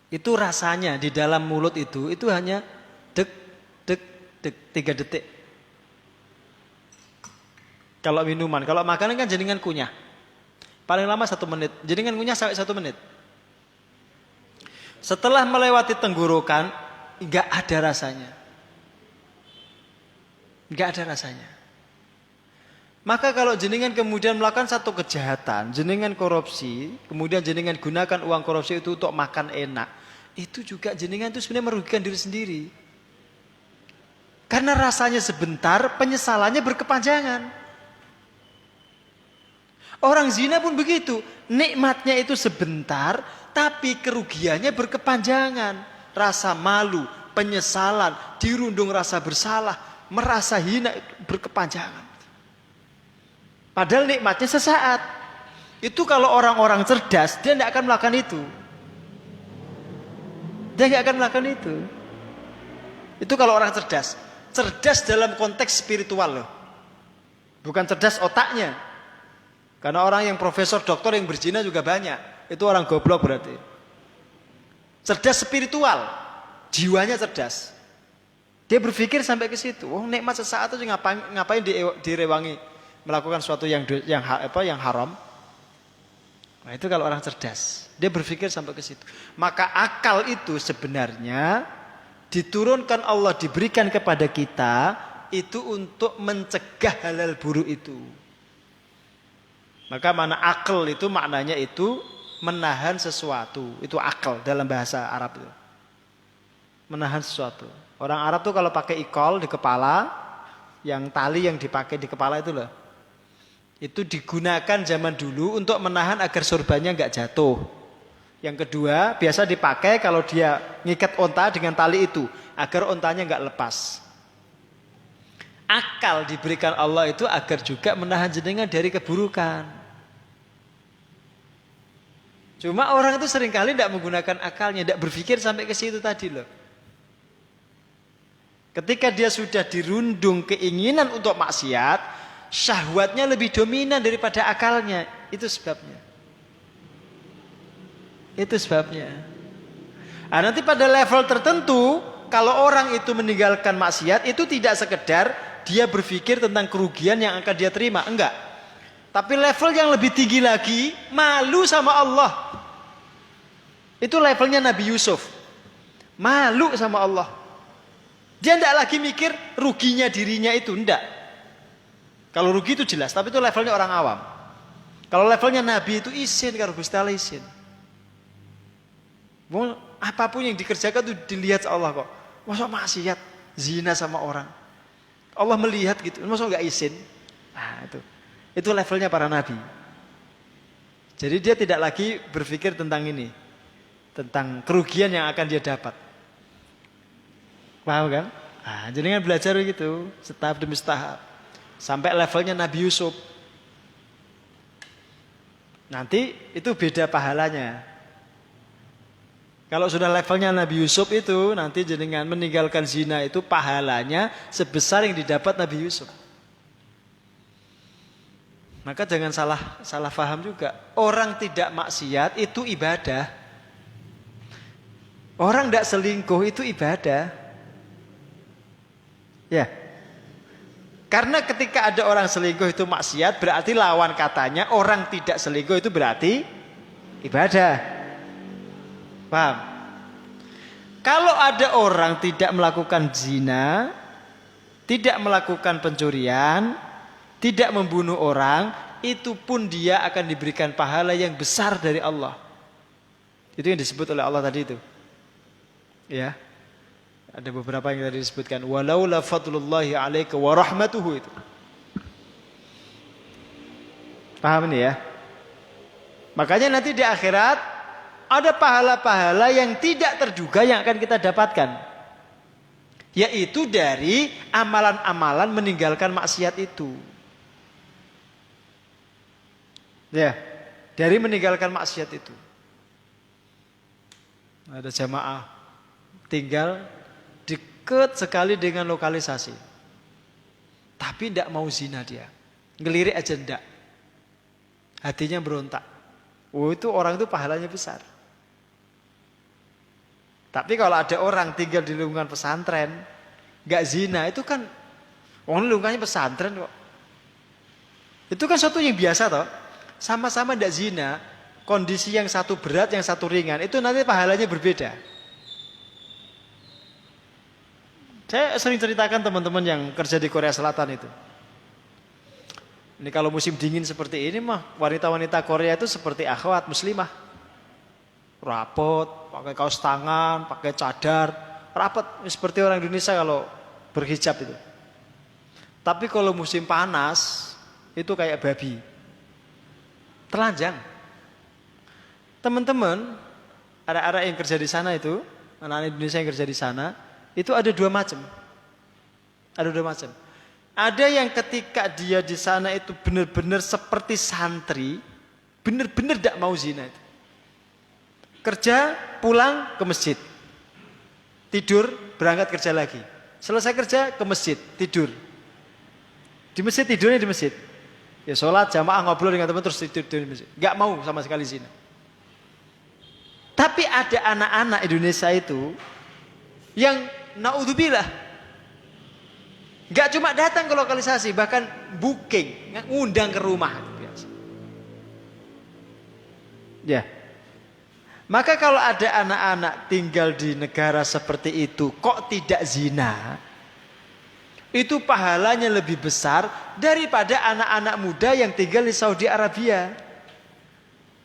Itu rasanya di dalam mulut itu hanya 3 detik. Kalau minuman, kalau makanan kan jenengan kunyah. Paling lama 1 menit. Jenengan kunyah sampai 1 menit. Setelah melewati tenggorokan, enggak ada rasanya. Enggak ada rasanya. Maka kalau jenengan kemudian melakukan satu kejahatan, jenengan korupsi, kemudian jenengan gunakan uang korupsi itu untuk makan enak, itu juga jenengan itu sebenarnya merugikan diri sendiri. Karena rasanya sebentar, penyesalannya berkepanjangan. Orang zina pun begitu. Nikmatnya itu sebentar, tapi kerugiannya berkepanjangan. Rasa malu, penyesalan, dirundung rasa bersalah, merasa hina berkepanjangan. Padahal nikmatnya sesaat. Itu kalau orang-orang cerdas, dia tidak akan melakukan itu. Dia tidak akan melakukan itu. Itu kalau orang cerdas. Cerdas dalam konteks spiritual loh. Bukan cerdas otaknya. Karena orang yang profesor, doktor yang berzina juga banyak. Itu orang goblok berarti. Cerdas spiritual. Jiwanya cerdas. Dia berpikir sampai ke situ. Oh, nikmat sesaat itu ngapain direwangi melakukan sesuatu yang haram. Nah, itu kalau orang cerdas. Dia berpikir sampai ke situ. Maka akal itu sebenarnya diturunkan Allah, diberikan kepada kita itu untuk mencegah halal buruk itu. Maka mana akal itu maknanya itu menahan sesuatu. Itu akal dalam bahasa Arab itu. Menahan sesuatu. Orang Arab tuh kalau pakai ikol di kepala, yang tali yang dipakai di kepala itu loh. Itu digunakan zaman dulu untuk menahan agar sorbannya nggak jatuh. Yang kedua, biasa dipakai kalau dia ngikat onta dengan tali itu, agar ontanya nggak lepas. Akal diberikan Allah itu agar juga menahan jenengan dari keburukan. Cuma orang itu seringkali tidak menggunakan akalnya, tidak berpikir sampai ke situ tadi loh. Ketika dia sudah dirundung keinginan untuk maksiat, syahwatnya lebih dominan daripada akalnya. Itu sebabnya. Itu sebabnya. Nah, nanti pada level tertentu, kalau orang itu meninggalkan maksiat, itu tidak sekedar dia berpikir tentang kerugian yang akan dia terima. Enggak. Tapi level yang lebih tinggi lagi, malu sama Allah. Itu levelnya Nabi Yusuf. Malu sama Allah. Dia tidak lagi mikir ruginya dirinya itu. Enggak. Kalau rugi itu jelas, tapi itu levelnya orang awam. Kalau levelnya Nabi itu isin, kalau Gusti Allah isin. Apapun yang dikerjakan itu dilihat Allah kok. Masa maksiat, zina sama orang. Allah melihat gitu, masa enggak isin? Nah, itu levelnya para nabi. Jadi dia tidak lagi berpikir tentang ini, tentang kerugian yang akan dia dapat. Paham kan? Nah, jadi kan belajar gitu, setahap demi setahap. Sampai levelnya Nabi Yusuf. Nanti itu beda pahalanya. Kalau sudah levelnya Nabi Yusuf itu, nanti jenengan meninggalkan zina itu pahalanya sebesar yang didapat Nabi Yusuf. Maka jangan salah paham juga. Orang tidak maksiat itu ibadah. Orang tidak selingkuh itu ibadah. Ya. Karena ketika ada orang selingkuh itu maksiat, berarti lawan katanya orang tidak selingkuh itu berarti ibadah. Paham? Kalau ada orang tidak melakukan zina, tidak melakukan pencurian, tidak membunuh orang, itu pun dia akan diberikan pahala yang besar dari Allah. Itu yang disebut oleh Allah tadi itu. Ya. Ada beberapa yang tadi disebutkan. Walaula fadlullahi alaika wa rahmatuhu itu. Paham ini ya? Makanya nanti di akhirat ada pahala-pahala yang tidak terduga yang akan kita dapatkan. Yaitu dari amalan-amalan meninggalkan maksiat itu. Ya, dari meninggalkan maksiat itu. Ada jamaah tinggal dekat sekali dengan lokalisasi. Tapi tidak mau zina dia. Ngelirik aja enggak. Hatinya berontak. Oh, itu orang itu pahalanya besar. Tapi kalau ada orang tinggal di lingkungan pesantren, enggak zina, itu kan orang lingkungannya pesantren kok. Itu kan sesuatu yang biasa toh. Sama-sama enggak zina, kondisi yang satu berat, yang satu ringan, itu nanti pahalanya berbeda. Saya sering ceritakan teman-teman yang kerja di Korea Selatan itu. Ini kalau musim dingin seperti ini mah wanita-wanita Korea itu seperti akhwat muslimah. Rapot, pakai kaos tangan, pakai cadar, rapat seperti orang Indonesia kalau berhijab itu. Tapi kalau musim panas itu kayak babi. Telanjang. Teman-teman, ada yang kerja di sana itu, anak-anak Indonesia yang kerja di sana, itu ada dua macam. Ada dua macam. Ada yang ketika dia di sana itu benar-benar seperti santri, benar-benar tidak mau zina itu. Kerja, pulang ke masjid. Tidur, berangkat kerja lagi. Selesai kerja, ke masjid, tidur. Di masjid, tidurnya di masjid. Ya sholat, jamaah, ngobrol dengan teman, terus tidur di masjid. Gak mau sama sekali zina. Tapi ada anak-anak Indonesia itu yang naudzubillah gak cuma datang ke lokalisasi, bahkan booking, ngundang ke rumah. Ya. Maka kalau ada anak-anak tinggal di negara seperti itu, kok tidak zina? Itu pahalanya lebih besar daripada anak-anak muda yang tinggal di Saudi Arabia,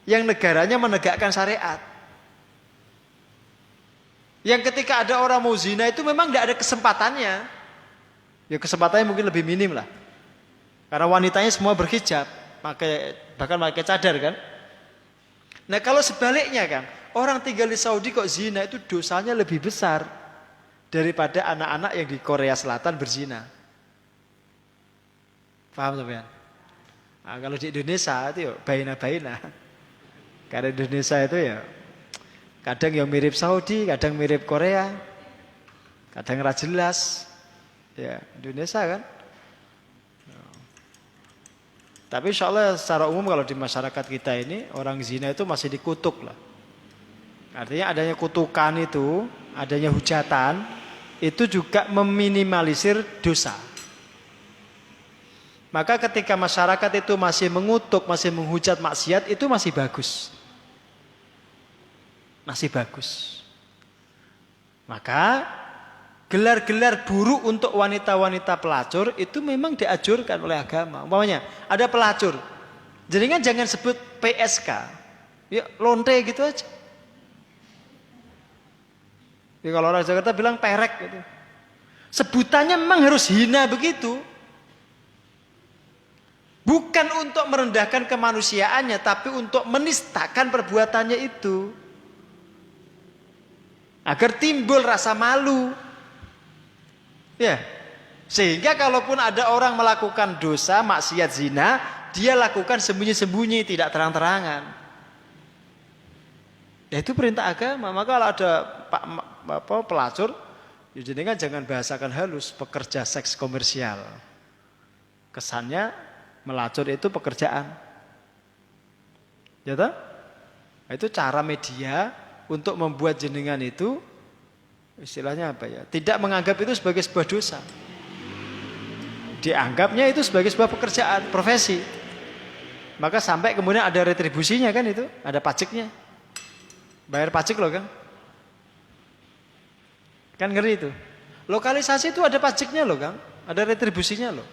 yang negaranya menegakkan syariat. Yang ketika ada orang mau zina itu memang tidak ada kesempatannya. Ya kesempatannya mungkin lebih minim lah. Karena wanitanya semua berhijab, bahkan pakai cadar kan. Nah kalau sebaliknya kan, orang tinggal di Saudi kok zina itu dosanya lebih besar daripada anak-anak yang di Korea Selatan berzina. Paham sampean? Nah, kalau di Indonesia itu ya baina-baina. Karena Indonesia itu ya kadang yang mirip Saudi, kadang mirip Korea, kadang nggak jelas. Ya, Indonesia kan. Tapi insya Allah secara umum kalau di masyarakat kita ini orang zina itu masih dikutuk lah. Artinya adanya kutukan itu, adanya hujatan, itu juga meminimalisir dosa. Maka ketika masyarakat itu masih mengutuk, masih menghujat maksiat, itu masih bagus. Masih bagus. Maka gelar-gelar buruk untuk wanita-wanita pelacur itu memang dianjurkan oleh agama. Umpamanya ada pelacur, jadi kan jangan sebut PSK, ya lonte gitu aja. Ya, kalau orang Jakarta bilang perek gitu. Sebutannya memang harus hina begitu. Bukan untuk merendahkan kemanusiaannya, tapi untuk menistakan perbuatannya itu. Agar timbul rasa malu. Ya, sehingga kalaupun ada orang melakukan dosa, maksiat zina, dia lakukan sembunyi-sembunyi, tidak terang-terangan. Ya itu perintah agama. Maka kalau ada pelacur, ya jadi kan jangan bahasakan halus, pekerja seks komersial. Kesannya melacur itu pekerjaan. Ya toh? Itu cara media untuk membuat jenengan itu istilahnya apa ya? Tidak menganggap itu sebagai sebuah dosa. Dianggapnya itu sebagai sebuah pekerjaan, profesi. Maka sampai kemudian ada retribusinya kan itu, ada pajaknya. Bayar pajak loh kan. Kan ngeri itu. Lokalisasi itu ada pajaknya loh kan, ada retribusinya loh.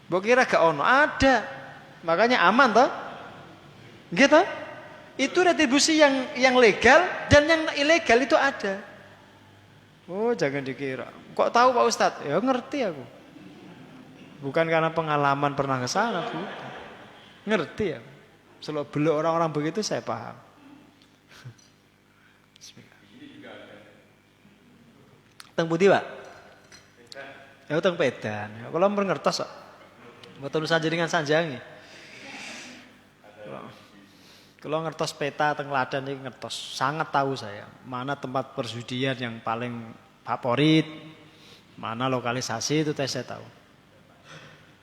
Mbok kira gak ono? Ada. Makanya aman toh? Gitu. Itu retribusi yang legal dan yang ilegal itu ada. Oh jangan dikira. Kok tahu Pak Ustadz? Ya ngerti aku. Bukan karena pengalaman pernah ke sana, ngerti ya. Selalu belok orang-orang begitu saya paham. Bismillah. Teng putih Pak? Ya teng pedan. Kalau ngertos kok. Mboten sanjenengan sanjangi. Kalau ngertos peta teng Ladan ini ngertos, sangat tahu saya mana tempat perjudian yang paling favorit, mana lokalisasi itu saya tahu.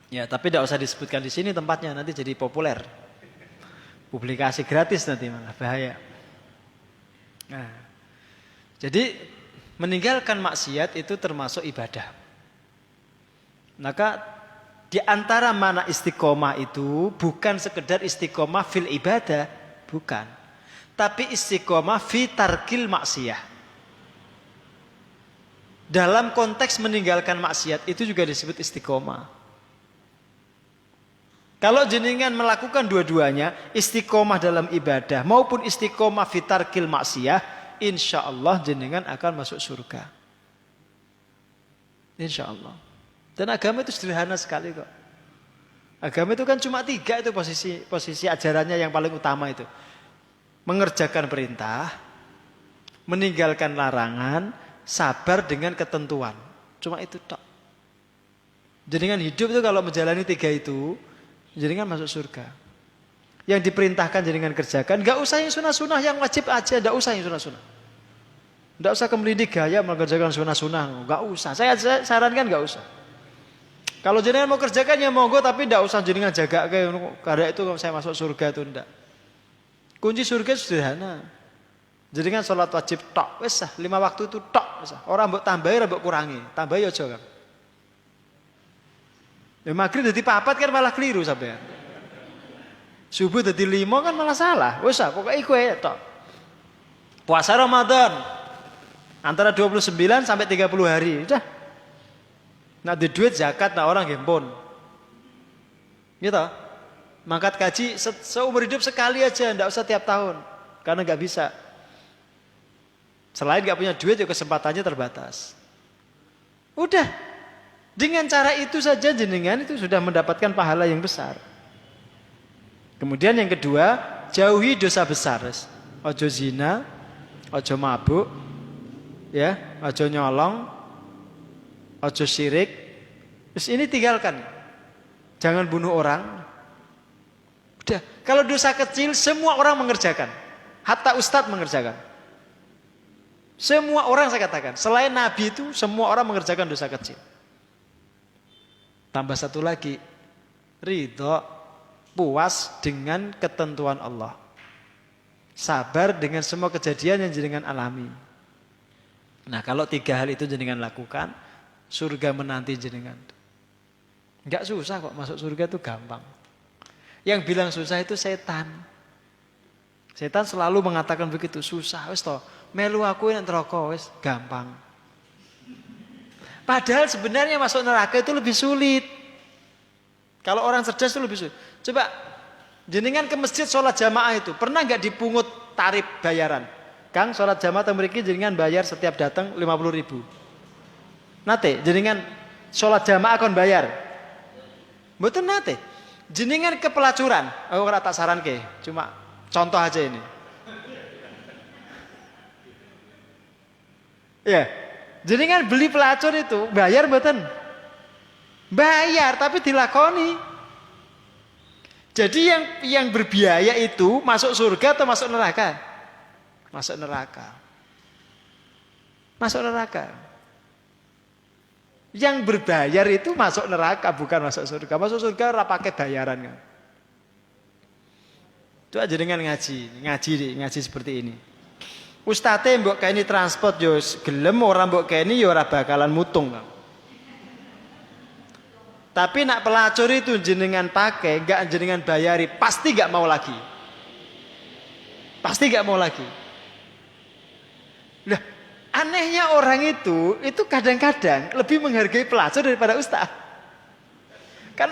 Ya tapi tidak usah disebutkan di sini tempatnya, nanti jadi populer, publikasi gratis nanti malah bahaya. Nah, jadi meninggalkan maksiat itu termasuk ibadah. Maka di antara mana istiqomah itu bukan sekedar istiqomah fil ibadah, bukan. Tapi istiqomah fi tarkil maksiyah. Dalam konteks meninggalkan maksiat itu juga disebut istiqomah. Kalau jenengan melakukan dua-duanya, istiqomah dalam ibadah maupun istiqomah fi tarkil maksiyah, insya Allah jenengan akan masuk surga. Insya Allah. Dan agama itu sederhana sekali kok. Agama itu kan cuma 3 itu posisi ajarannya yang paling utama itu. Mengerjakan perintah, meninggalkan larangan, sabar dengan ketentuan. Cuma itu tok. Jenengan hidup itu kalau menjalani 3 itu, jenengan masuk surga. Yang diperintahkan jenengan kerjakan, enggak usah yang sunah-sunah, yang wajib aja, enggak usah yang sunah-sunah. Enggak usah kemelindi gaya mengerjakan sunah-sunah, enggak usah. Saya sarankan enggak usah. Kalau jenengan mau kerjakan ya monggo, tapi enggak usah jenengan jaga karena itu saya masuk surga itu enggak. Kunci surga sederhana. Jenengan sholat wajib tok, wis 5 waktu itu tok, wis. Ora mbok tambahi, ora mbok kurangi. Tambahi aja, Kang. Ya maghrib dadi 4 kan malah keliru sampean. Subuh dadi 5 kan malah salah. Wis pokoke iku tok. Puasa Ramadan antara 29 sampai 30 hari, udah. Nah di duit zakat nah orang gempon. Gitu. Mangkat kaji seumur hidup sekali aja, enggak usah tiap tahun. Karena enggak bisa. Selain enggak punya duit ya kesempatannya terbatas. Udah. Dengan cara itu saja jenengan itu sudah mendapatkan pahala yang besar. Kemudian yang kedua, jauhi dosa besar. Ojo zina, ojo mabuk, ya, ojo nyolong, ojo syirik. Terus ini tinggalkan. Jangan bunuh orang. Udah, kalau dosa kecil semua orang mengerjakan. Hatta ustadz mengerjakan. Semua orang saya katakan, selain Nabi itu semua orang mengerjakan dosa kecil. Tambah satu lagi, ridho, puas dengan ketentuan Allah. Sabar dengan semua kejadian yang jenengan alami. Nah kalau 3 hal itu jenengan lakukan, surga menanti jenengan. Enggak susah kok, masuk surga itu gampang. Yang bilang susah itu setan. Setan selalu mengatakan begitu, susah wis toh, melu aku nek neraka wis gampang. Padahal sebenarnya masuk neraka itu lebih sulit. Kalau orang cerdas itu lebih sulit. Coba jenengan ke masjid sholat jamaah itu, pernah nggak dipungut tarif bayaran? Kang sholat jamaah mriki jenengan bayar setiap datang 50.000. Nate jenengan sholat jamaah kon bayar. Mboten nate. Jenengan ke pelacuran, aku ora tak saranke, cuma contoh aja ini. Ya, jenengan beli pelacur itu bayar mboten? Bayar tapi dilakoni. Jadi yang berbiaya itu masuk surga atau masuk neraka? Masuk neraka. Masuk neraka. Yang berbayar itu masuk neraka bukan masuk surga. Masuk surga ora pakai bayaran kan. Itu aja dengan ngaji seperti ini. Ustate mbok kaini transport yo gelem ora mbok kaini yo ora bakalan mutung kan. Tapi nak pelacur itu jenengan pakai, enggak jenengan bayari, pasti enggak mau lagi. Pasti enggak mau lagi. Lah, anehnya orang itu kadang-kadang lebih menghargai pelacur daripada ustaz. Kan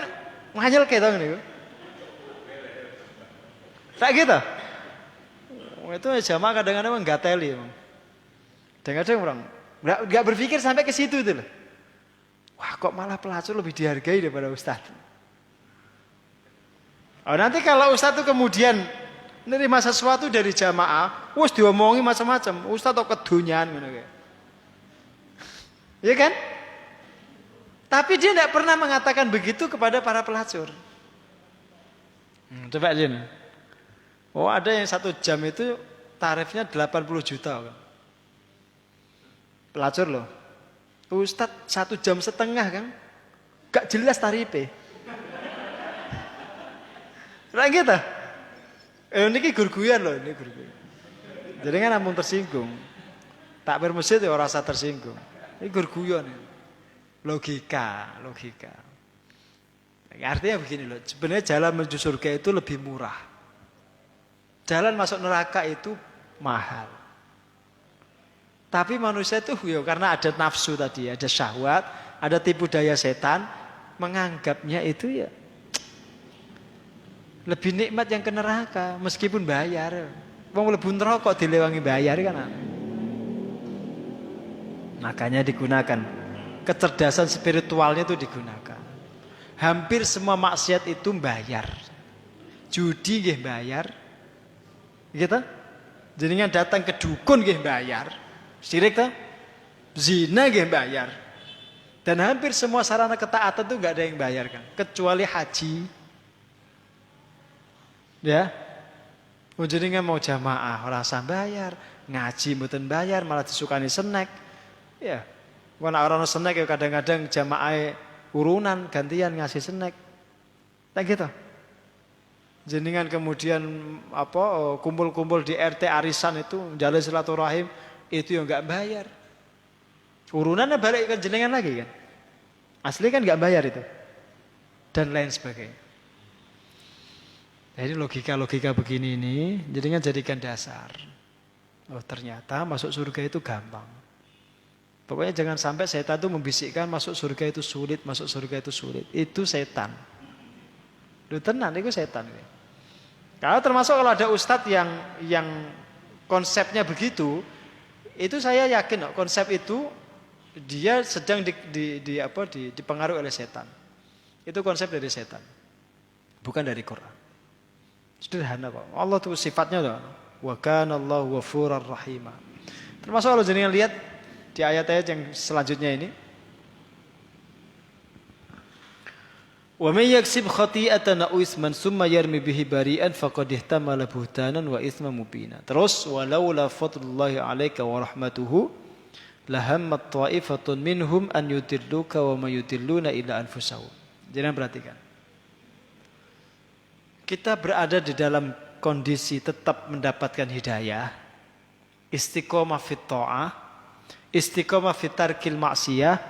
nganyel kayak tau niku. Tak gitu. Itu jamaah kadang-kadang enggak teli emang. Kadang-kadang orang enggak berpikir sampai ke situ itu loh. Wah kok malah pelacur lebih dihargai daripada ustadz. Oh, nanti kalau ustadz itu kemudian menerima sesuatu dari jamaah, wis diomongi macam-macam, ustadz kok kedunyan ngono kayak. Iya kan? Tapi dia tidak pernah mengatakan begitu kepada para pelacur. Coba aja nih. Oh ada yang 1 jam itu tarifnya 80 juta kan. Pelacur loh. Ustadz 1,5 jam kan gak jelas tarifnya. Lah gitu. Ini gurguyan loh, ini gurguyan. Jadi kan namun tersinggung. Tak bermasjid ya rasa tersinggung. Ini gurguyan. Logika. Artinya begini loh, sebenarnya jalan menuju surga itu lebih murah. Jalan masuk neraka itu mahal. Tapi manusia itu ya karena ada nafsu tadi, ada syahwat, ada tipu daya setan, menganggapnya itu ya lebih nikmat yang ke neraka meskipun bayar. Wong mlebu neraka kok dilewangi bayar kan. Makanya digunakan kecerdasan spiritualnya itu digunakan. Hampir semua maksiat itu bayar. Judi nggih bayar. Gitu? Jenengan datang ke dukun nggih bayar. Syirik ta? Zina nggih bayar. Dan hampir semua sarana ketaatan itu nggak ada yang bayar kan, kecuali haji. Ya, jenengan mau jamaah ora usah bayar, ngaji mboten bayar, malah disukani snack. Ya, wana orang snack ya kadang-kadang jamaah urunan gantian ngasih snack. Tak gitu. Jenengan kemudian kumpul-kumpul di RT arisan itu jalin silaturahim itu yang nggak bayar. Urunannya balik ke jenengan lagi kan. Asli kan nggak bayar itu. Dan lain sebagainya. Jadi logika-logika begini ini jenengan jadikan dasar. Oh ternyata masuk surga itu gampang. Pokoknya jangan sampai setan itu membisikkan masuk surga itu sulit, masuk surga itu sulit. Itu setan. Lu tenan itu setan. Kalau termasuk kalau ada ustadz yang konsepnya begitu, itu saya yakin konsep itu dia sedang dipengaruhi oleh setan. Itu konsep dari setan. Bukan dari Quran. Sederhana kok. Allah itu sifatnya loh. Wa kana Allahu ghafurur rahim. Termasuk kalau jenengan lihat di ayat-ayat yang selanjutnya ini. Wa may yaksib khati'atan aw isman summa yarmi bihi bari'an faqad ihtamala buhtanan wa itsman mubina. Terus walaula fadlullahi 'alaika wa rahmatuhu lahammat ta'ifatun minhum an yudilluka wa may yudilluna illa anfusahum. Jangan perhatikan. Kita berada di dalam kondisi tetap mendapatkan hidayah, istiqomah fit ta'ah, istiqomah fit tarkil ma'siyah,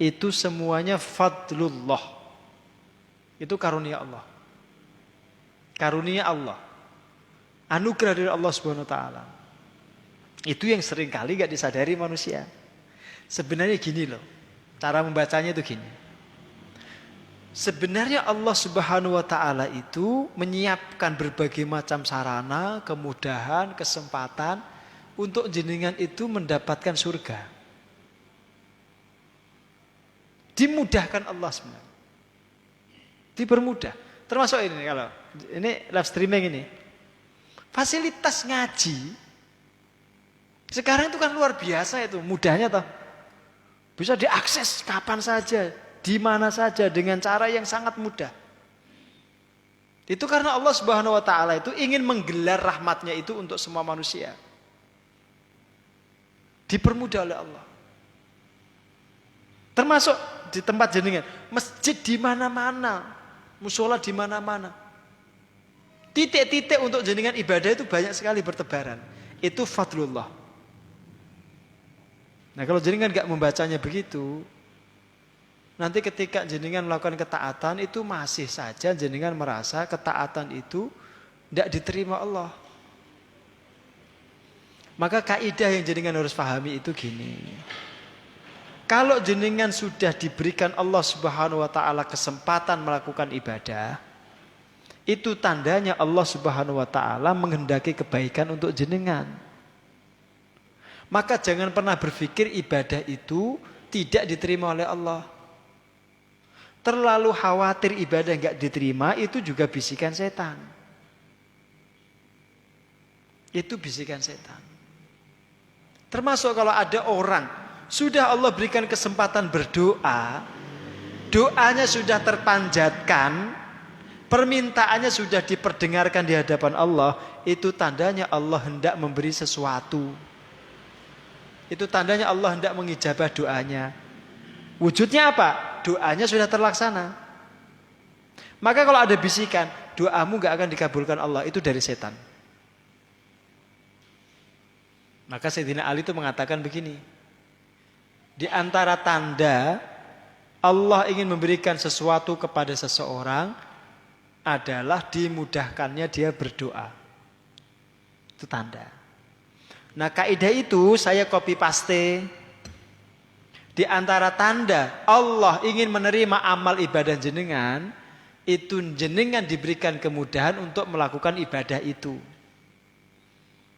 itu semuanya fadlullah. Itu karunia Allah. Karunia Allah. Anugerah dari Allah Subhanahu wa taala. Itu yang sering kali gak disadari manusia. Sebenarnya gini loh. Cara membacanya itu gini. Sebenarnya Allah Subhanahu wa taala itu menyiapkan berbagai macam sarana, kemudahan, kesempatan untuk jenengan itu mendapatkan surga. Dimudahkan Allah sebenarnya. Dipermudah. Termasuk ini kalau ini live streaming ini. Fasilitas ngaji sekarang itu kan luar biasa itu, mudahnya toh. Bisa diakses kapan saja, di mana saja dengan cara yang sangat mudah. Itu karena Allah Subhanahu wa taala itu ingin menggelar rahmatnya itu untuk semua manusia. Dipermudah oleh Allah. Termasuk di tempat jenengan, masjid di mana-mana. Musola di mana-mana. Titik-titik untuk jenengan ibadah itu banyak sekali bertebaran. Itu fadlullah. Nah kalau jenengan gak membacanya begitu, nanti ketika jenengan melakukan ketaatan itu masih saja jenengan merasa ketaatan itu tidak diterima Allah. Maka kaidah yang jenengan harus pahami itu gini. Kalau jenengan sudah diberikan Allah Subhanahu wa taala kesempatan melakukan ibadah, itu tandanya Allah Subhanahu wa taala menghendaki kebaikan untuk jenengan. Maka jangan pernah berpikir ibadah itu tidak diterima oleh Allah. Terlalu khawatir ibadah enggak diterima itu juga bisikan setan. Itu bisikan setan. Termasuk kalau ada orang sudah Allah berikan kesempatan berdoa, doanya sudah terpanjatkan, permintaannya sudah diperdengarkan di hadapan Allah, itu tandanya Allah hendak memberi sesuatu. Itu tandanya Allah hendak mengijabah doanya. Wujudnya apa? Doanya sudah terlaksana. Maka kalau ada bisikan, doamu gak akan dikabulkan Allah, itu dari setan. Maka Sayyidina Ali itu mengatakan begini. Di antara tanda Allah ingin memberikan sesuatu kepada seseorang adalah dimudahkannya dia berdoa. Itu tanda. Nah kaidah itu saya copy paste. Di antara tanda Allah ingin menerima amal ibadah jenengan, itu jenengan diberikan kemudahan untuk melakukan ibadah itu.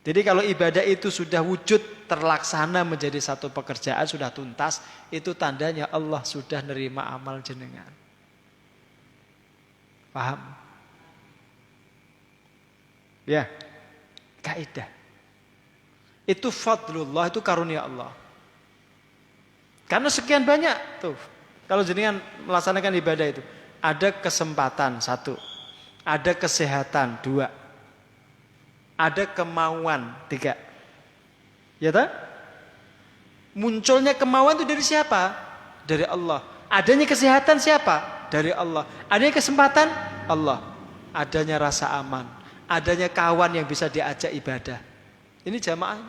Jadi kalau ibadah itu sudah wujud terlaksana menjadi satu pekerjaan sudah tuntas, itu tandanya Allah sudah nerima amal jenengan. Paham? Ya, kaidah. Itu fadlullah, itu karunia Allah. Karena sekian banyak tuh Kalau jenengan melaksanakan ibadah itu, ada kesempatan satu, ada kesehatan dua, ada kemauan tiga. Ya tak? Munculnya kemauan itu dari siapa? Dari Allah. Adanya kesehatan siapa? Dari Allah. Adanya kesempatan? Allah. Adanya rasa aman. Adanya kawan yang bisa diajak ibadah. Ini jamaah.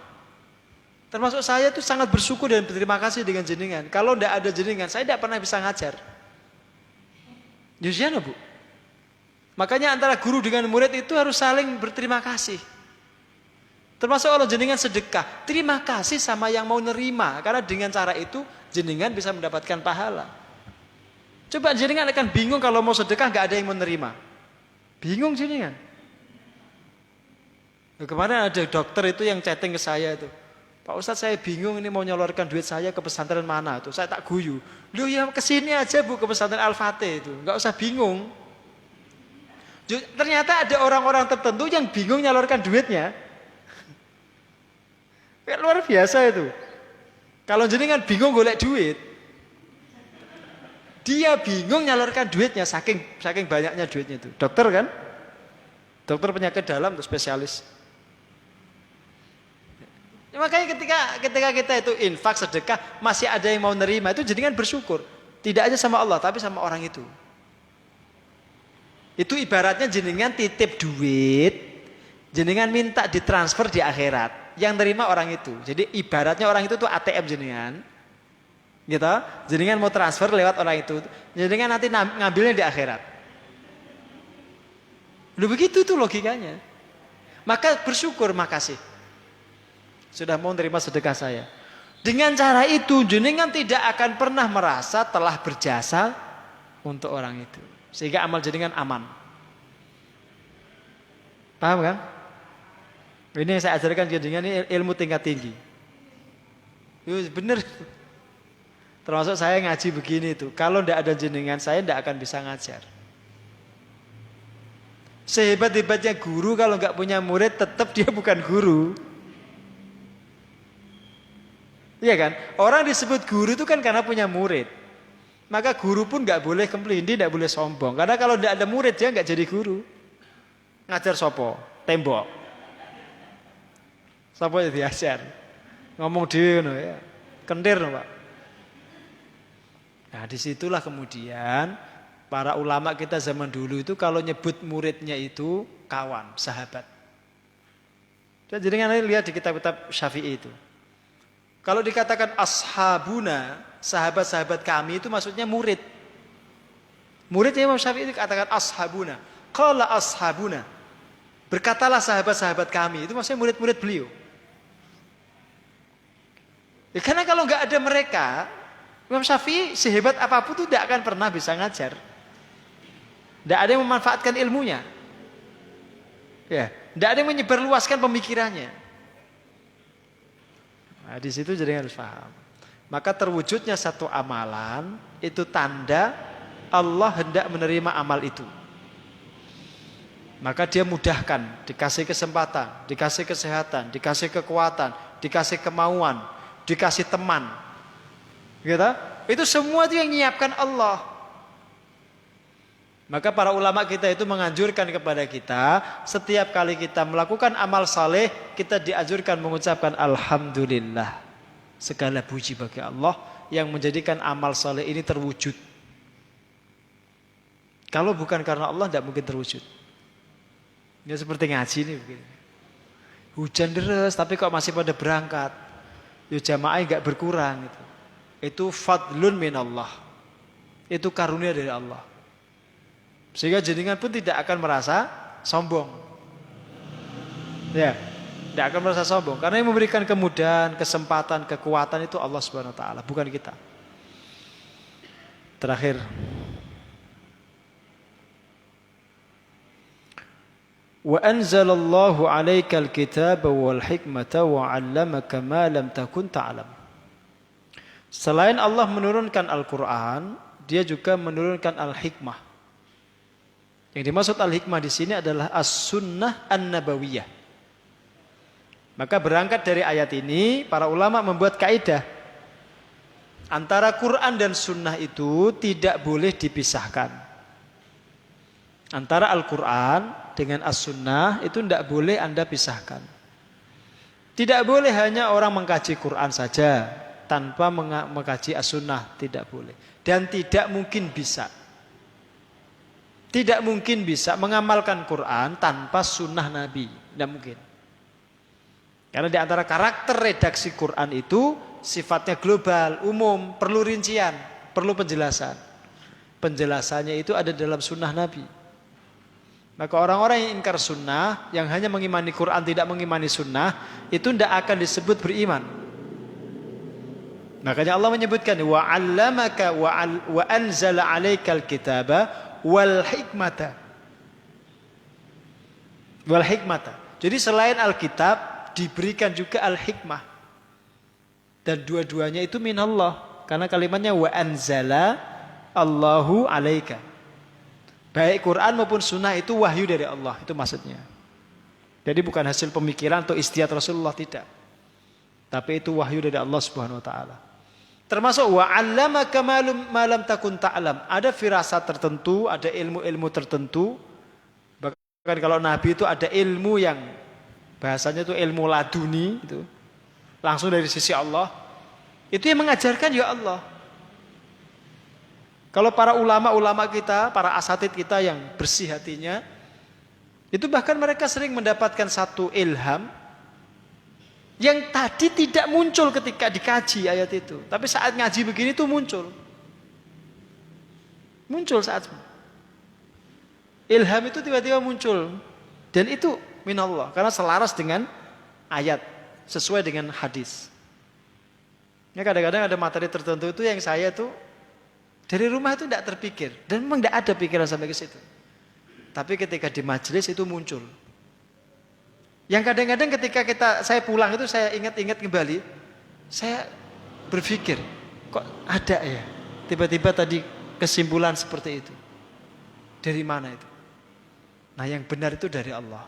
Termasuk saya tuh sangat bersyukur dan berterima kasih dengan jenengan. Kalau tidak ada jenengan, saya tidak pernah bisa ngajar. Yusiana Bu. Makanya antara guru dengan murid itu harus saling berterima kasih. Termasuk kalau jenengan sedekah, terima kasih sama yang mau nerima. Karena dengan cara itu jenengan bisa mendapatkan pahala. Coba jenengan akan bingung kalau mau sedekah gak ada yang mau nerima. Bingung jenengan. Kemarin ada dokter itu yang chatting ke saya itu. Pak Ustadz saya bingung ini mau nyalurkan duit saya ke pesantren mana tuh. Saya tak guyu. Loh ya kesini aja Bu ke pesantren Al-Fatih itu. Gak usah bingung. Ternyata ada orang-orang tertentu yang bingung nyalurkan duitnya. Luar biasa itu. Kalau jenengan bingung golek duit. Dia bingung nyalurkan duitnya saking banyaknya duitnya itu. Dokter kan? Dokter penyakit dalam tuh spesialis. Makanya ketika kita itu infak sedekah masih ada yang mau nerima itu jenengan bersyukur. Tidak aja sama Allah tapi sama orang itu. Itu ibaratnya jenengan titip duit, jenengan minta ditransfer di akhirat. Yang nerima orang itu. Jadi ibaratnya orang itu tuh ATM jenengan. Gitu. Jenengan mau transfer lewat orang itu, jenengan nanti ngambilnya di akhirat. Udah begitu tuh logikanya. Maka bersyukur, makasih. Sudah mau menerima sedekah saya. Dengan cara itu jenengan tidak akan pernah merasa telah berjasa untuk orang itu. Sehingga amal jenengan aman. Paham kan? Ini yang saya ajarkan jenengan ini ilmu tingkat tinggi. Bener. Termasuk saya ngaji begini itu. Kalau tidak ada jenengan saya tidak akan bisa ngajar. Sehebat-hebatnya guru kalau nggak punya murid tetap dia bukan guru. Iya kan? Orang disebut guru itu kan karena punya murid. Maka guru pun nggak boleh kemplindi, nggak boleh sombong. Karena kalau tidak ada murid dia nggak jadi guru. Ngajar sopo, tembok. Sopo yang diajar. Ngomong dhewe no ya. Kentir no Pak. Nah disitulah kemudian para ulama kita zaman dulu itu kalau nyebut muridnya itu kawan, sahabat. Jadi kan lihat di kitab-kitab Syafi'i itu. Kalau dikatakan ashabuna, sahabat-sahabat kami itu maksudnya murid. Muridnya Imam Syafi'i itu katakan ashabuna. Qala ashabuna. Berkatalah sahabat-sahabat kami, itu maksudnya murid-murid beliau. Ya, karena kalau nggak ada mereka, Imam Syafi'i sehebat apapun itu tidak akan pernah bisa ngajar. Tidak ada yang memanfaatkan ilmunya. Ya, tidak ada yang menyebarluaskan pemikirannya. Nah, di situ jadi harus paham. Maka terwujudnya satu amalan itu tanda Allah hendak menerima amal itu. Maka dia mudahkan, dikasih kesempatan, dikasih kesehatan, dikasih kekuatan, dikasih kemauan, dikasih teman. Gitu? Itu semua itu yang menyiapkan Allah. Maka para ulama kita itu menganjurkan kepada kita setiap kali kita melakukan amal saleh kita dianjurkan mengucapkan alhamdulillah. Segala puji bagi Allah yang menjadikan amal saleh ini terwujud. Kalau bukan karena Allah tidak mungkin terwujud. Ini seperti ngaji nih begini. Hujan deras tapi kok masih pada berangkat. Ya jamaah enggak berkurang gitu. Itu fadlun minallah. Itu karunia dari Allah. Sehingga jenengan pun tidak akan merasa sombong. Ya, tidak akan merasa sombong karena yang memberikan kemudahan, kesempatan, kekuatan itu Allah Subhanahu wa taala, bukan kita. Terakhir. Wa anzalallahu 'alaikal kitaba wal hikmata wa 'allamaka ma lam takun ta'lam. Selain Allah menurunkan Al-Qur'an, dia juga menurunkan Al-Hikmah. Yang dimaksud al-hikmah di sini adalah as-sunnah an-nabawiyah. Maka berangkat dari ayat ini, para ulama membuat kaidah. Antara Quran dan sunnah itu tidak boleh dipisahkan. Antara Al-Quran dengan As-Sunnah itu tidak boleh Anda pisahkan. Tidak boleh hanya orang mengkaji Quran saja tanpa mengkaji As-Sunnah, tidak boleh. Dan tidak mungkin bisa. Tidak mungkin bisa mengamalkan Quran tanpa sunnah Nabi. Tidak mungkin. Karena di antara karakter redaksi Quran itu sifatnya global, umum, perlu rincian, perlu penjelasan. Penjelasannya itu ada dalam sunnah Nabi. Maka orang-orang yang ingkar sunnah, yang hanya mengimani Quran tidak mengimani sunnah, itu tidak akan disebut beriman. Makanya Allah menyebutkan wa 'allamaka wa anzala 'alaikal kitaba wal hikmata. Wal hikmata. Jadi selain Alkitab diberikan juga al-hikmah. Dan dua-duanya itu minallah, karena kalimatnya wa anzala Allahu 'alaika. Baik Quran maupun sunnah itu wahyu dari Allah, itu maksudnya. Jadi bukan hasil pemikiran atau ijtihad Rasulullah, tidak. Tapi itu wahyu dari Allah Subhanahu wa taala. Termasuk wa 'allamaka ma lam takun ta'lam. Ada firasat tertentu, ada ilmu-ilmu tertentu. Bahkan kalau Nabi itu ada ilmu yang bahasanya itu ilmu laduni itu. Langsung dari sisi Allah. Itu yang mengajarkan ya Allah. Kalau para ulama-ulama kita, para asatid kita yang bersih hatinya, itu bahkan mereka sering mendapatkan satu ilham yang tadi tidak muncul ketika dikaji ayat itu. Tapi saat ngaji begini itu muncul. Muncul saat ilham itu tiba-tiba muncul. Dan itu minallah, karena selaras dengan ayat, sesuai dengan hadis. Ya, kadang-kadang ada materi tertentu itu yang saya tuh dari rumah itu tidak terpikir. Dan memang tidak ada pikiran sampai ke situ. Tapi ketika di majelis itu muncul. Yang kadang-kadang ketika saya pulang itu saya ingat-ingat kembali. Saya berpikir, kok ada ya tiba-tiba tadi kesimpulan seperti itu. Dari mana itu? Nah yang benar itu dari Allah.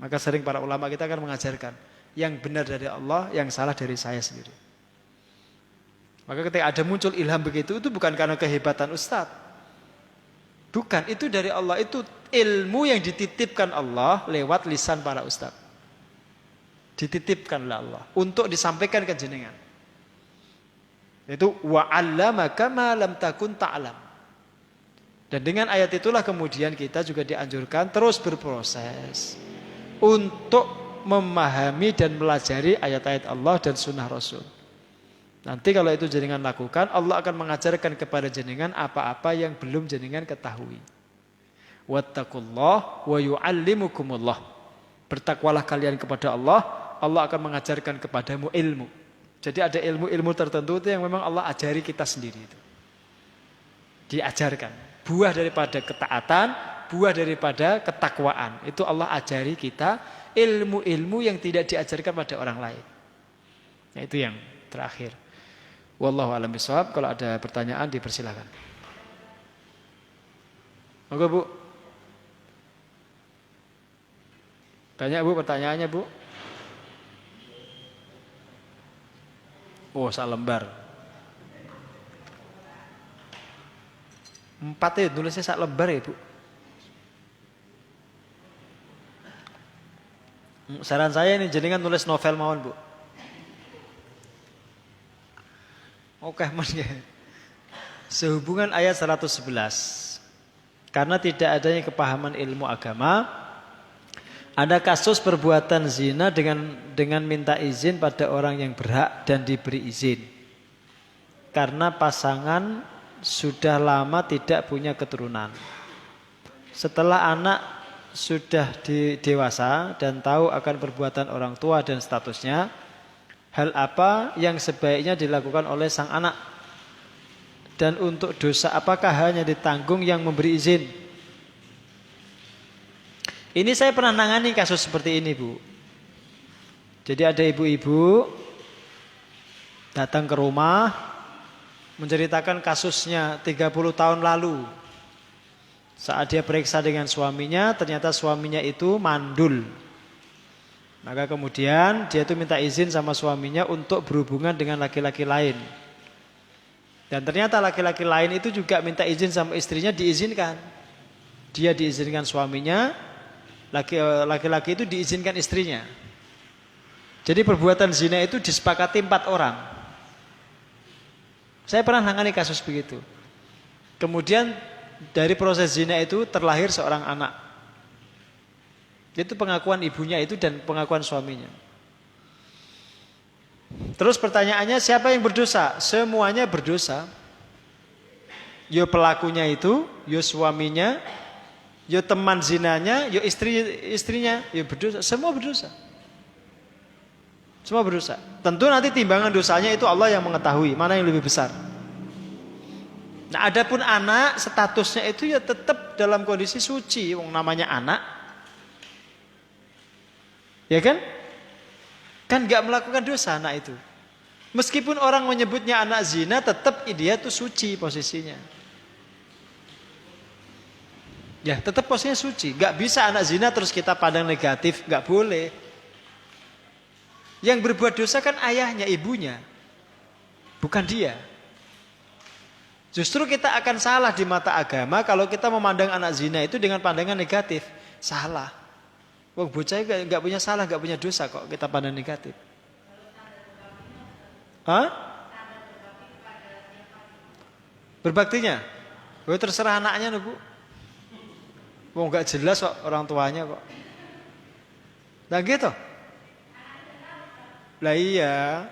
Maka sering para ulama kita akan mengajarkan. Yang benar dari Allah, yang salah dari saya sendiri. Maka ketika ada muncul ilham begitu, itu bukan karena kehebatan ustaz. Bukan, itu dari Allah. Itu ilmu yang dititipkan Allah lewat lisan para ustaz. Dititipkan oleh Allah untuk disampaikan ke jenengan. Itu wa 'allamaka ma lam takun ta'lam. Dan dengan ayat itulah kemudian kita juga dianjurkan terus berproses untuk memahami dan melajari ayat-ayat Allah dan sunnah Rasul. Nanti kalau itu jenengan lakukan, Allah akan mengajarkan kepada jenengan apa-apa yang belum jenengan ketahui. Wattaqullah wa yu'allimukumullah. Bertakwalah kalian kepada Allah, Allah akan mengajarkan kepadamu ilmu. Jadi ada ilmu-ilmu tertentu itu yang memang Allah ajari kita sendiri itu. Diajarkan. Buah daripada ketaatan, buah daripada ketakwaan. Itu Allah ajari kita ilmu-ilmu yang tidak diajarkan pada orang lain. Nah, itu yang terakhir. Wallahu a'lam bishawab. Kalau ada pertanyaan dipersilakan. Monggo Bu. Banyak Bu pertanyaannya Bu. Oh, sak lembar. 4 ya nulisnya sak lembar ya Bu. Saran saya ini jenengan nulis novel mawon Bu. Oke, ya. Sehubungan ayat 111. Karena tidak adanya kepahaman ilmu agama, ada kasus perbuatan zina dengan minta izin pada orang yang berhak dan diberi izin. Karena pasangan sudah lama tidak punya keturunan. Setelah anak sudah dewasa dan tahu akan perbuatan orang tua dan statusnya, hal apa yang sebaiknya dilakukan oleh sang anak? Dan untuk dosa apakah hanya ditanggung yang memberi izin? Ini saya pernah nangani kasus seperti ini Bu. Jadi ada ibu-ibu datang ke rumah menceritakan kasusnya 30 tahun lalu. Saat dia periksa dengan suaminya, ternyata suaminya itu mandul. Maka kemudian dia itu minta izin sama suaminya untuk berhubungan dengan laki-laki lain. Dan ternyata laki-laki lain itu juga minta izin sama istrinya, diizinkan. Dia diizinkan suaminya, laki-laki itu diizinkan istrinya. Jadi perbuatan zina itu disepakati 4 orang. Saya pernah nangani kasus begitu. Kemudian dari proses zina itu terlahir seorang anak. Itu pengakuan ibunya itu dan pengakuan suaminya. Terus pertanyaannya, siapa yang berdosa? Semuanya berdosa. Yo pelakunya itu, yo suaminya, yo teman zinanya, yo istrinya, yo berdosa. Semua berdosa. Semua berdosa. Tentu nanti timbangan dosanya itu Allah yang mengetahui mana yang lebih besar. Nah, adapun anak statusnya itu ya tetap dalam kondisi suci, wong namanya anak. Ya kan? Kan gak melakukan dosa anak itu. Meskipun orang menyebutnya anak zina, tetap dia tuh suci posisinya. Ya tetap posisinya suci. Gak bisa anak zina terus kita pandang negatif, gak boleh. Yang berbuat dosa kan ayahnya, ibunya. Bukan dia. Justru kita akan salah di mata agama kalau kita memandang anak zina itu dengan pandangan negatif. Salah. Wong bocah nggak punya salah, nggak punya dosa kok kita pandang negatif. Hah? Berbaktinya? Oh, terserah anaknya, Bu. Wong nggak jelas kok orang tuanya kok. Nah gitu. Lah iya.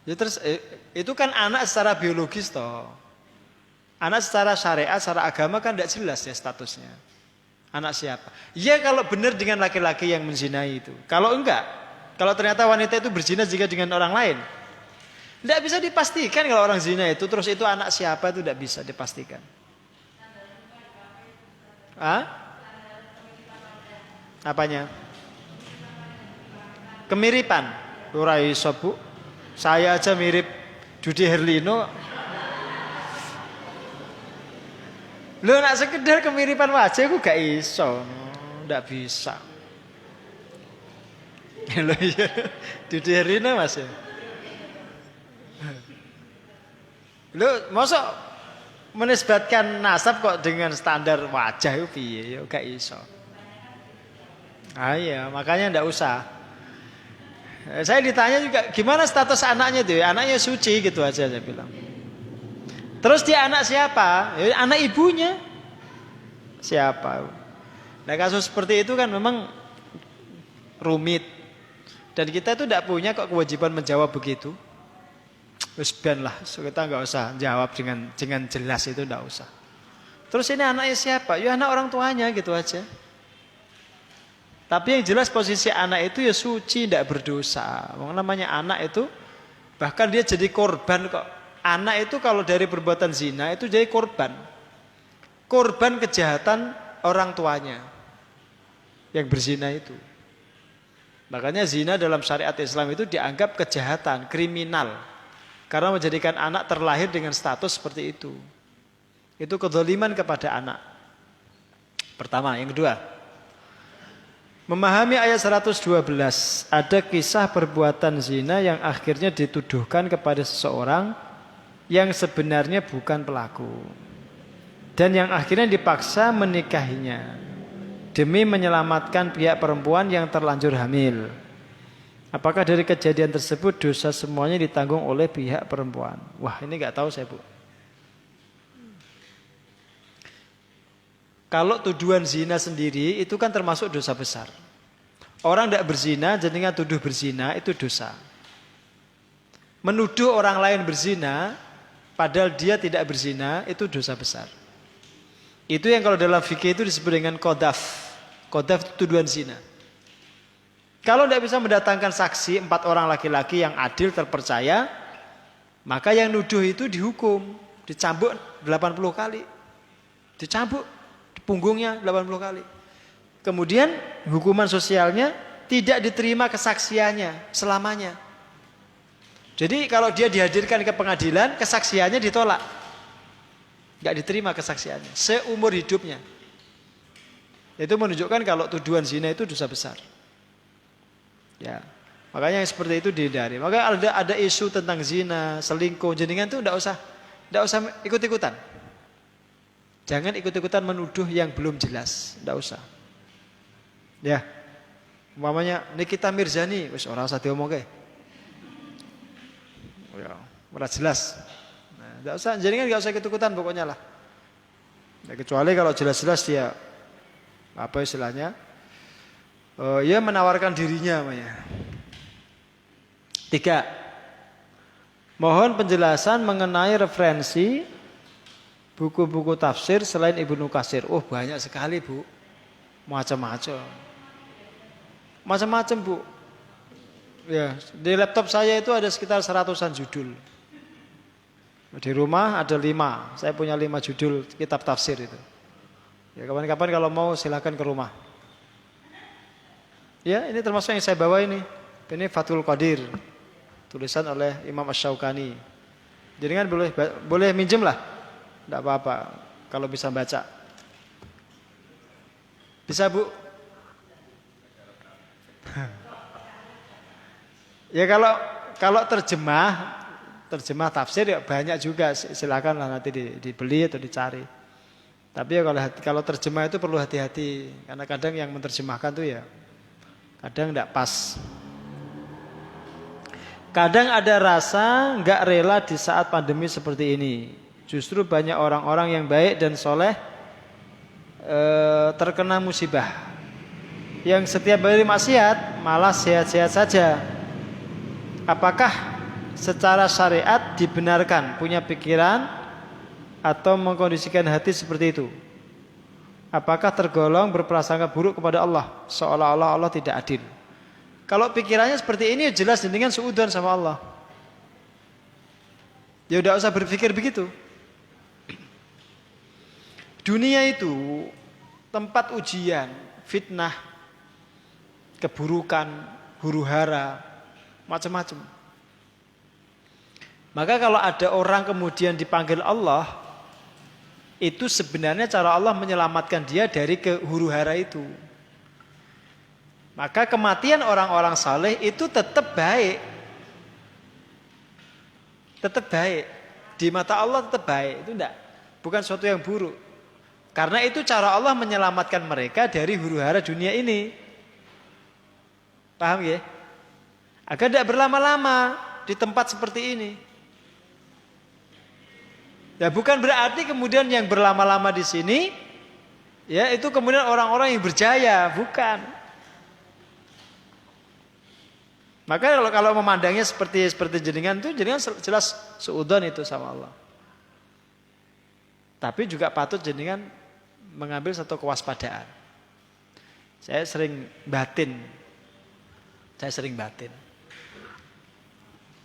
Ya terus itu kan anak secara biologis toh. Anak secara syariat, secara agama kan tidak jelas ya statusnya. Anak siapa? Ya kalau benar dengan laki-laki yang menzinai itu. Kalau enggak, kalau ternyata wanita itu berzina juga dengan orang lain, tidak bisa dipastikan kalau orang zina itu terus itu anak siapa itu tidak bisa dipastikan. Hah? Apanya? Kemiripan. Ora iso, Bu. Saya aja mirip Dude Herlino. Lu nak sekedar kemiripan wajah aku gak iso, ndak bisa. Lho iya, Dude Herlino Mas. Lu mosok menisbatkan nasab kok dengan standar wajah itu piye? Ya gak iso. Ah iya, makanya ndak usah. Saya ditanya juga gimana status anaknya itu? Anaknya suci gitu aja saya bilang. Terus dia anak siapa? Ya, anak ibunya. Siapa? Nah kasus seperti itu kan memang rumit. Dan kita itu tidak punya kok kewajiban menjawab begitu. Terus ben lah, so kita nggak usah jawab dengan jelas itu nggak usah. Terus ini anaknya siapa? Ya anak orang tuanya gitu aja. Tapi yang jelas posisi anak itu ya suci, tidak berdosa. Namanya anak itu bahkan dia jadi korban kok. Anak itu kalau dari perbuatan zina itu jadi korban. Korban kejahatan orang tuanya yang berzina itu. Makanya zina dalam syariat Islam itu dianggap kejahatan, kriminal. Karena menjadikan anak terlahir dengan status seperti itu. Itu kedzaliman kepada anak. Pertama, yang kedua. Memahami ayat 112, ada kisah perbuatan zina yang akhirnya dituduhkan kepada seseorang yang sebenarnya bukan pelaku dan yang akhirnya dipaksa menikahinya demi menyelamatkan pihak perempuan yang terlanjur hamil. Apakah dari kejadian tersebut dosa semuanya ditanggung oleh pihak perempuan? Wah, ini nggak tahu saya, Bu. Kalau tuduhan zina sendiri itu kan termasuk dosa besar. Orang tidak berzina jadinya tuduh berzina itu dosa. Menuduh orang lain berzina padahal dia tidak berzina itu dosa besar. Itu yang kalau dalam fikih itu disebut dengan qadhaf. Qadhaf itu tuduhan zina. Kalau tidak bisa mendatangkan saksi 4 orang laki-laki yang adil terpercaya, maka yang nuduh itu dihukum, dicambuk 80 kali. Dicambuk di punggungnya 80 kali. Kemudian hukuman sosialnya tidak diterima kesaksiannya selamanya. Jadi kalau dia dihadirkan ke pengadilan, kesaksiannya ditolak. Enggak diterima kesaksiannya seumur hidupnya. Itu menunjukkan kalau tuduhan zina itu dosa besar. Ya. Makanya yang seperti itu dihindari. Maka ada isu tentang zina, selingkuh, jenengan itu enggak usah ikut-ikutan. Jangan ikut-ikutan menuduh yang belum jelas, enggak usah. Ya. Umpamanya Nikita Mirzani, wis ora usah diomongke. Ya, ora jelas. Nah, enggak usah, jenengan enggak usah ikut-ikutan pokoknya lah. Ya, kecuali kalau jelas-jelas dia apa istilahnya? Ya menawarkan dirinya namanya. 3. Mohon penjelasan mengenai referensi buku-buku tafsir selain Ibnu Katsir. Oh, banyak sekali, Bu. Macam-macam. Macam-macam, Bu. Ya, di laptop saya itu ada sekitar 100-an judul. Di rumah ada 5. Saya punya 5 judul kitab tafsir itu. Ya, kapan-kapan kalau mau silakan ke rumah. Ya, ini termasuk yang saya bawa ini. Ini Fathul Qadir. Tulisan oleh Imam Asy-Syaukani. Jadi kan boleh minjem lah. Tidak apa-apa kalau bisa baca. Bisa, Bu? Ya kalau terjemah tafsir ya banyak juga, silakan lah nanti dibeli atau dicari. Tapi ya kalau terjemah itu perlu hati-hati karena kadang yang menerjemahkan tuh ya kadang tidak pas. Kadang ada rasa nggak rela di saat pandemi seperti ini. Justru banyak orang-orang yang baik dan soleh terkena musibah. Yang setiap hari maksiat malah sehat-sehat saja. Apakah secara syariat dibenarkan punya pikiran atau mengkondisikan hati seperti itu? Apakah tergolong berprasangka buruk kepada Allah seolah-olah Allah tidak adil? Kalau pikirannya seperti ini jelas dengan suudzon sama Allah. Ya udah usah berpikir begitu. Dunia itu tempat ujian, fitnah, keburukan, huru-hara, macam-macam. Maka kalau ada orang kemudian dipanggil Allah, itu sebenarnya cara Allah menyelamatkan dia dari kehuru-hara itu. Maka kematian orang-orang saleh itu tetap baik. Tetap baik. Di mata Allah tetap baik. Itu enggak. Bukan sesuatu yang buruk. Karena itu cara Allah menyelamatkan mereka dari huru-hara dunia ini. Paham ya? Agar tidak berlama-lama di tempat seperti ini. Ya bukan berarti kemudian yang berlama-lama di sini, ya itu kemudian orang-orang yang berjaya. Bukan. Maka kalau memandangnya seperti jenengan itu, jenengan jelas suudzon itu sama Allah. Tapi juga patut jenengan mengambil satu kewaspadaan. Saya sering batin.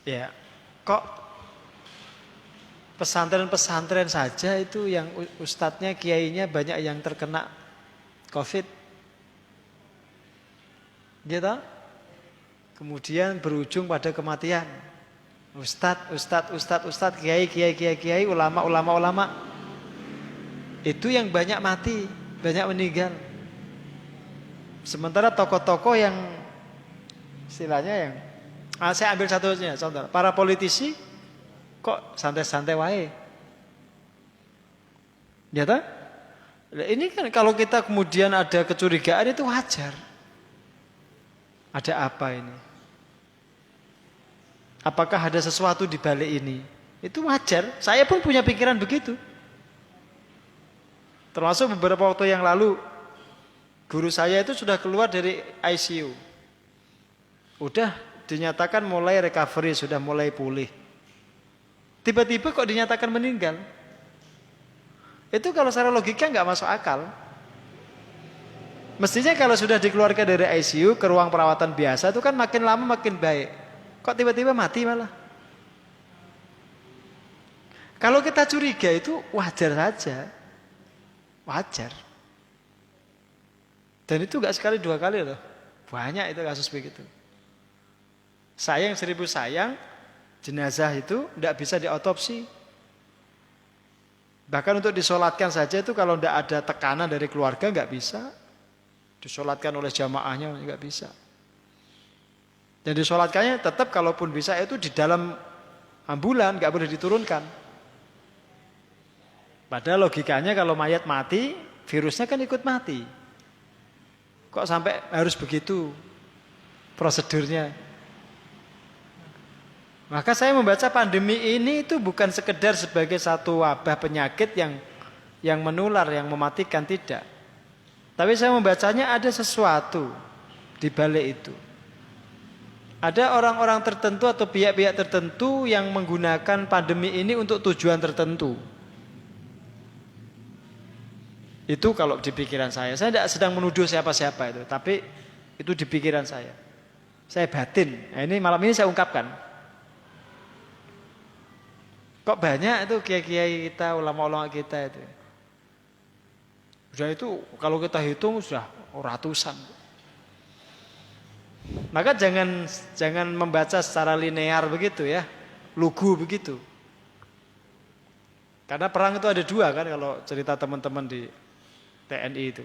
Ya, kok pesantren-pesantren saja itu yang ustadznya, kiainya banyak yang terkena COVID. Gitu? Kemudian berujung pada kematian. Ustadz, kiai, ulama. Itu yang banyak mati, banyak meninggal. Sementara tokoh-tokoh yang istilahnya yang saya ambil satunya contoh, para politisi kok santai-santai wae. Ya toh? Ini kan kalau kita kemudian ada kecurigaan itu wajar. Ada apa ini? Apakah ada sesuatu di balik ini? Itu wajar. Saya pun punya pikiran begitu. Termasuk beberapa waktu yang lalu, guru saya itu sudah keluar dari ICU. Udah dinyatakan mulai recovery, sudah mulai pulih. Tiba-tiba kok dinyatakan meninggal? Itu kalau secara logika nggak masuk akal. Mestinya kalau sudah dikeluarkan dari ICU ke ruang perawatan biasa itu kan makin lama makin baik. Kok tiba-tiba mati malah? Kalau kita curiga itu wajar saja. Wajar. Dan itu gak sekali 2 kali loh. Banyak itu kasus begitu. Sayang 1000 sayang, jenazah itu tidak bisa diotopsi. Bahkan untuk disolatkan saja itu kalau tidak ada tekanan dari keluarga nggak bisa. Disolatkan oleh jamaahnya nggak bisa. Dan disolatkannya tetap kalaupun bisa itu di dalam ambulan, nggak boleh diturunkan. Padahal logikanya kalau mayat mati, virusnya kan ikut mati. Kok sampai harus begitu prosedurnya? Maka saya membaca pandemi ini itu bukan sekedar sebagai satu wabah penyakit yang menular, yang mematikan, tidak. Tapi saya membacanya ada sesuatu di balik itu. Ada orang-orang tertentu atau pihak-pihak tertentu yang menggunakan pandemi ini untuk tujuan tertentu. Itu kalau di pikiran saya tidak sedang menuduh siapa-siapa itu, tapi itu di pikiran saya. Saya batin. Nah, ini malam ini saya ungkapkan. Kok banyak itu kiai-kiai kita, ulama-ulama kita itu. Sudah itu kalau kita hitung sudah ratusan. Maka jangan membaca secara linear begitu ya, lugu begitu. Karena perang itu ada dua kan kalau cerita teman-teman di TNI itu.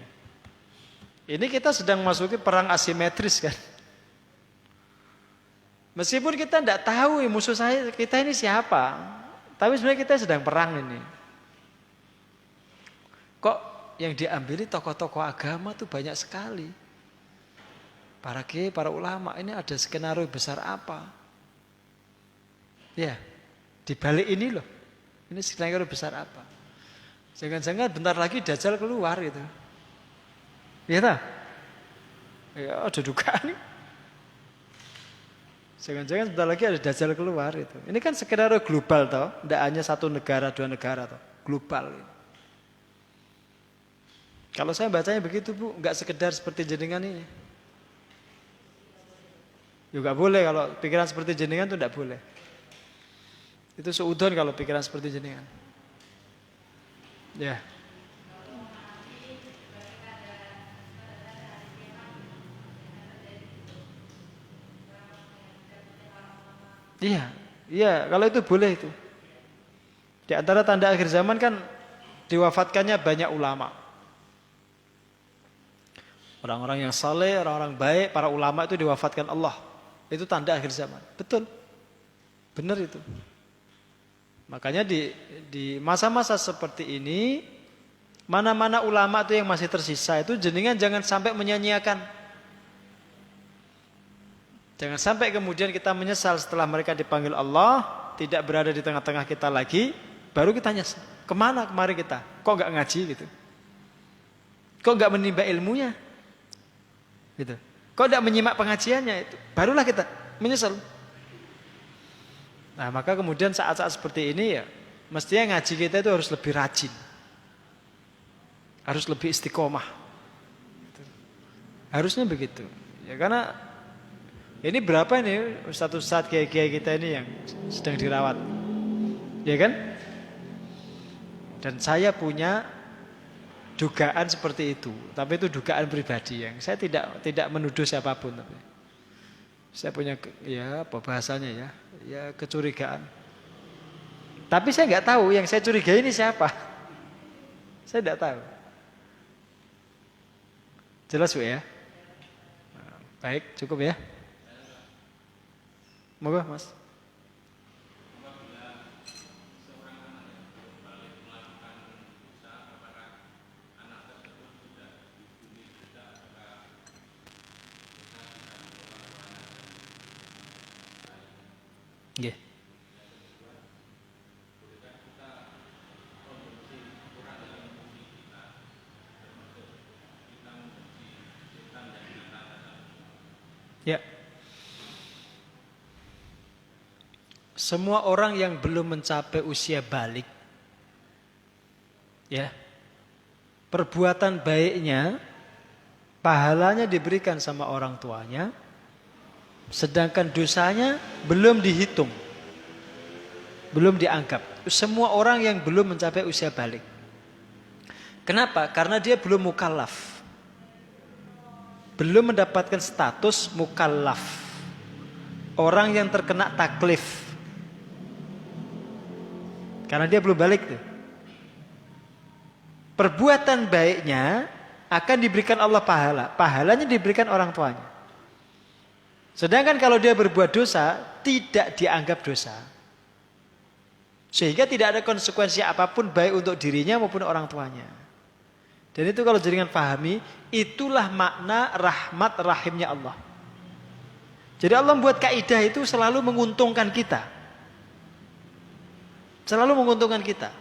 Ini kita sedang masuki perang asimetris kan. Meskipun kita tidak tahu musuh kita ini siapa, tapi sebenarnya kita sedang perang ini. Kok yang diambil tokoh-tokoh agama tuh banyak sekali. Para kiai, para ulama, ini ada skenario besar apa? Ya, di balik ini loh. Ini skenario besar apa? Jangan-jangan bentar lagi Dajjal keluar gitu. Iya tak? Ya ada dugaan nih. Jangan-jangan bentar lagi ada Dajjal keluar itu. Ini kan skenario global toh, tidak hanya satu negara, dua negara toh, global. Kalau saya bacanya begitu Bu, nggak sekedar seperti jenengan ini. Juga boleh kalau pikiran seperti jenengan itu tidak boleh. Itu seudon kalau pikiran seperti jenengan. Ya. Iya, kalau itu boleh itu. Di antara tanda akhir zaman kan diwafatkannya banyak ulama. Orang-orang yang saleh, orang-orang baik, para ulama itu diwafatkan Allah. Itu tanda akhir zaman. Betul. Benar itu. Makanya di masa-masa seperti ini, mana-mana ulama itu yang masih tersisa itu jenengan jangan sampai menyanyiakan. Jangan sampai kemudian kita menyesal setelah mereka dipanggil Allah, tidak berada di tengah-tengah kita lagi, baru kita nyesal. Kemana kemarin kita? Kok nggak ngaji gitu? Kok nggak menimba ilmunya? Gitu. Kok tidak menyimak pengajiannya itu? Barulah kita menyesal. Nah maka kemudian saat-saat seperti ini ya, mestinya ngaji kita itu harus lebih rajin. Harus lebih istiqomah. Harusnya begitu. Ya karena ini berapa ini ustadz kiai-kiai kita ini yang sedang dirawat. Ya kan? Dan saya punya dugaan seperti itu, tapi itu dugaan pribadi yang saya tidak menuduh siapapun, tapi saya punya ya apa bahasanya ya kecurigaan. Tapi saya nggak tahu yang saya curigai ini siapa. Saya tidak tahu. Jelas Bu ya? Baik, cukup ya. Moga Mas. Yeah. Ya. Semua orang yang belum mencapai usia balik, ya, perbuatan baiknya, pahalanya diberikan sama orang tuanya, sedangkan dosanya belum dihitung, belum dianggap. Semua orang yang belum mencapai usia balik. Kenapa? Karena dia belum mukallaf. Belum mendapatkan status mukallaf. Orang yang terkena taklif. Karena dia belum balik tuh. Perbuatan baiknya akan diberikan Allah pahala. Pahalanya diberikan orang tuanya. Sedangkan kalau dia berbuat dosa, tidak dianggap dosa. Sehingga tidak ada konsekuensi apapun baik untuk dirinya maupun orang tuanya. Dan itu kalau jenengan pahami, itulah makna rahmat rahimnya Allah. Jadi Allah membuat kaidah itu selalu menguntungkan kita. Selalu menguntungkan kita.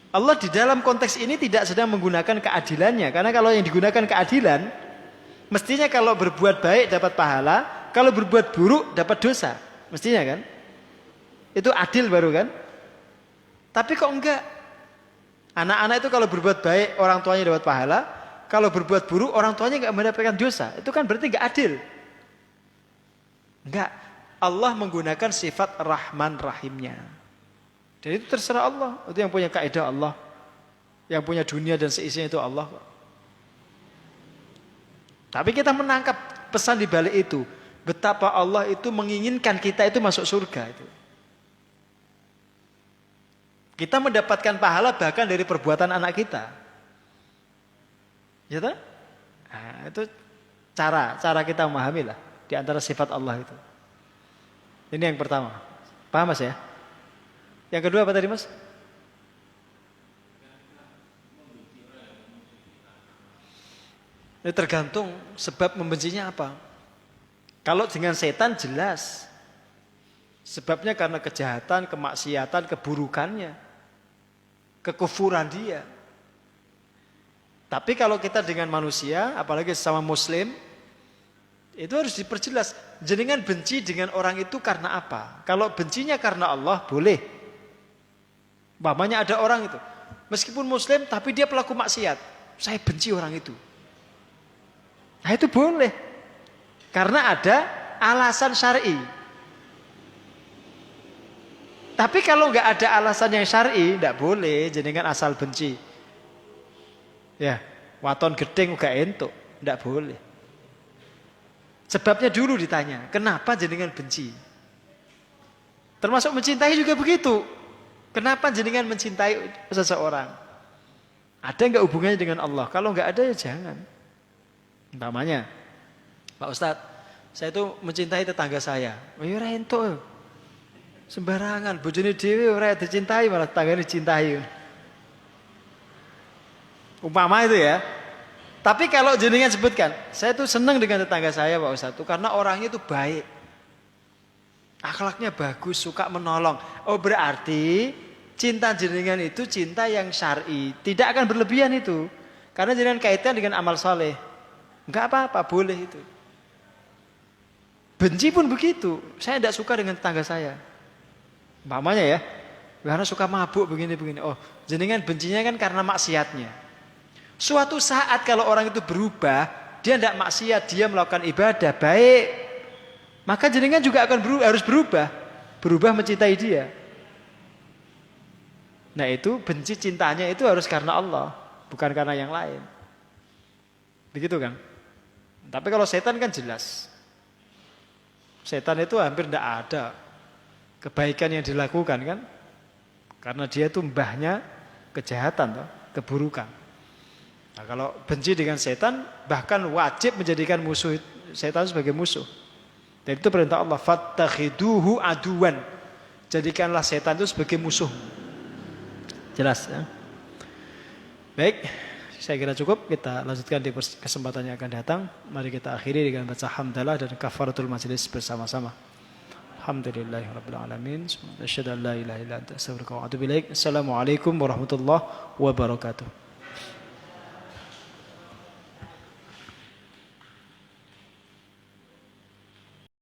Allah di dalam konteks ini tidak sedang menggunakan keadilannya. Karena kalau yang digunakan keadilan, mestinya kalau berbuat baik dapat pahala, kalau berbuat buruk dapat dosa. Mestinya kan? Itu adil baru kan? Tapi kok enggak? Anak-anak itu kalau berbuat baik orang tuanya dapat pahala, kalau berbuat buruk orang tuanya enggak mendapatkan dosa. Itu kan berarti enggak adil. Enggak. Allah menggunakan sifat Rahman Rahimnya. Dan itu terserah Allah. Itu yang punya kaidah Allah. Yang punya dunia dan seisinya itu Allah. Tapi kita menangkap pesan di balik itu. Betapa Allah itu menginginkan kita itu masuk surga itu. Kita mendapatkan pahala bahkan dari perbuatan anak kita. Ya tak? Nah, itu cara kita memahami lah di antara sifat Allah itu. Ini yang pertama. Paham Mas ya? Yang kedua apa tadi Mas? Ini tergantung sebab membencinya apa. Kalau dengan setan jelas. Sebabnya karena kejahatan, kemaksiatan, keburukannya. Kekufuran dia. Tapi kalau kita dengan manusia, apalagi sesama muslim, itu harus diperjelas. Jenengan benci dengan orang itu karena apa? Kalau bencinya karena Allah, boleh. Umpamanya ada orang itu, meskipun muslim tapi dia pelaku maksiat. Saya benci orang itu. Nah itu boleh. Karena ada alasan syar'i. Tapi kalau nggak ada alasan yang syar'i, nggak boleh jenengan asal benci. Ya, waton gedeng gak entuk, nggak boleh. Sebabnya dulu ditanya, kenapa jenengan benci? Termasuk mencintai juga begitu. Kenapa jenengan mencintai seseorang? Ada nggak hubungannya dengan Allah? Kalau nggak ada ya jangan. Umpamanya, Pak Ustadz, saya itu mencintai tetangga saya. Oh ya entuk. Sembarangan, bojone dhewe ora dicintai malah tetanggane dicintai. Umpama itu ya. Tapi kalau jenengan sebutkan, saya tuh senang dengan tetangga saya Pak Ustadz tuh karena orangnya itu baik. Akhlaknya bagus, suka menolong. Oh berarti cinta jenengan itu cinta yang syar'i. Tidak akan berlebihan itu. Karena jenengan kaitan dengan amal soleh. Enggak apa-apa, boleh itu. Benci pun begitu. Saya tidak suka dengan tetangga saya. Umpamanya ya, karena suka mabuk begini-begini. Oh, jenengan bencinya kan karena maksiatnya. Suatu saat kalau orang itu berubah, dia tidak maksiat, dia melakukan ibadah baik, maka jenengan juga akan harus berubah mencintai dia. Nah itu benci cintanya itu harus karena Allah, bukan karena yang lain. Begitu kan? Tapi kalau setan kan jelas. Setan itu hampir tidak ada kebaikan yang dilakukan kan? Karena dia itu mbahnya kejahatan, keburukan. Nah, kalau benci dengan setan, bahkan wajib menjadikan musuh setan sebagai musuh. Dan itu perintah Allah, fattakhiduhu aduwan. Jadikanlah setan itu sebagai musuh. Jelas ya? Baik, saya kira cukup. Kita lanjutkan di kesempatan yang akan datang. Mari kita akhiri dengan baca hamdalah dan kafaratul majelis bersama-sama. Alhamdulillahirabbil alamin. Asyhadu an la ilaha illa anta astaghfiruka wa atubu ilaik. Assalamualaikum warahmatullahi wabarakatuh.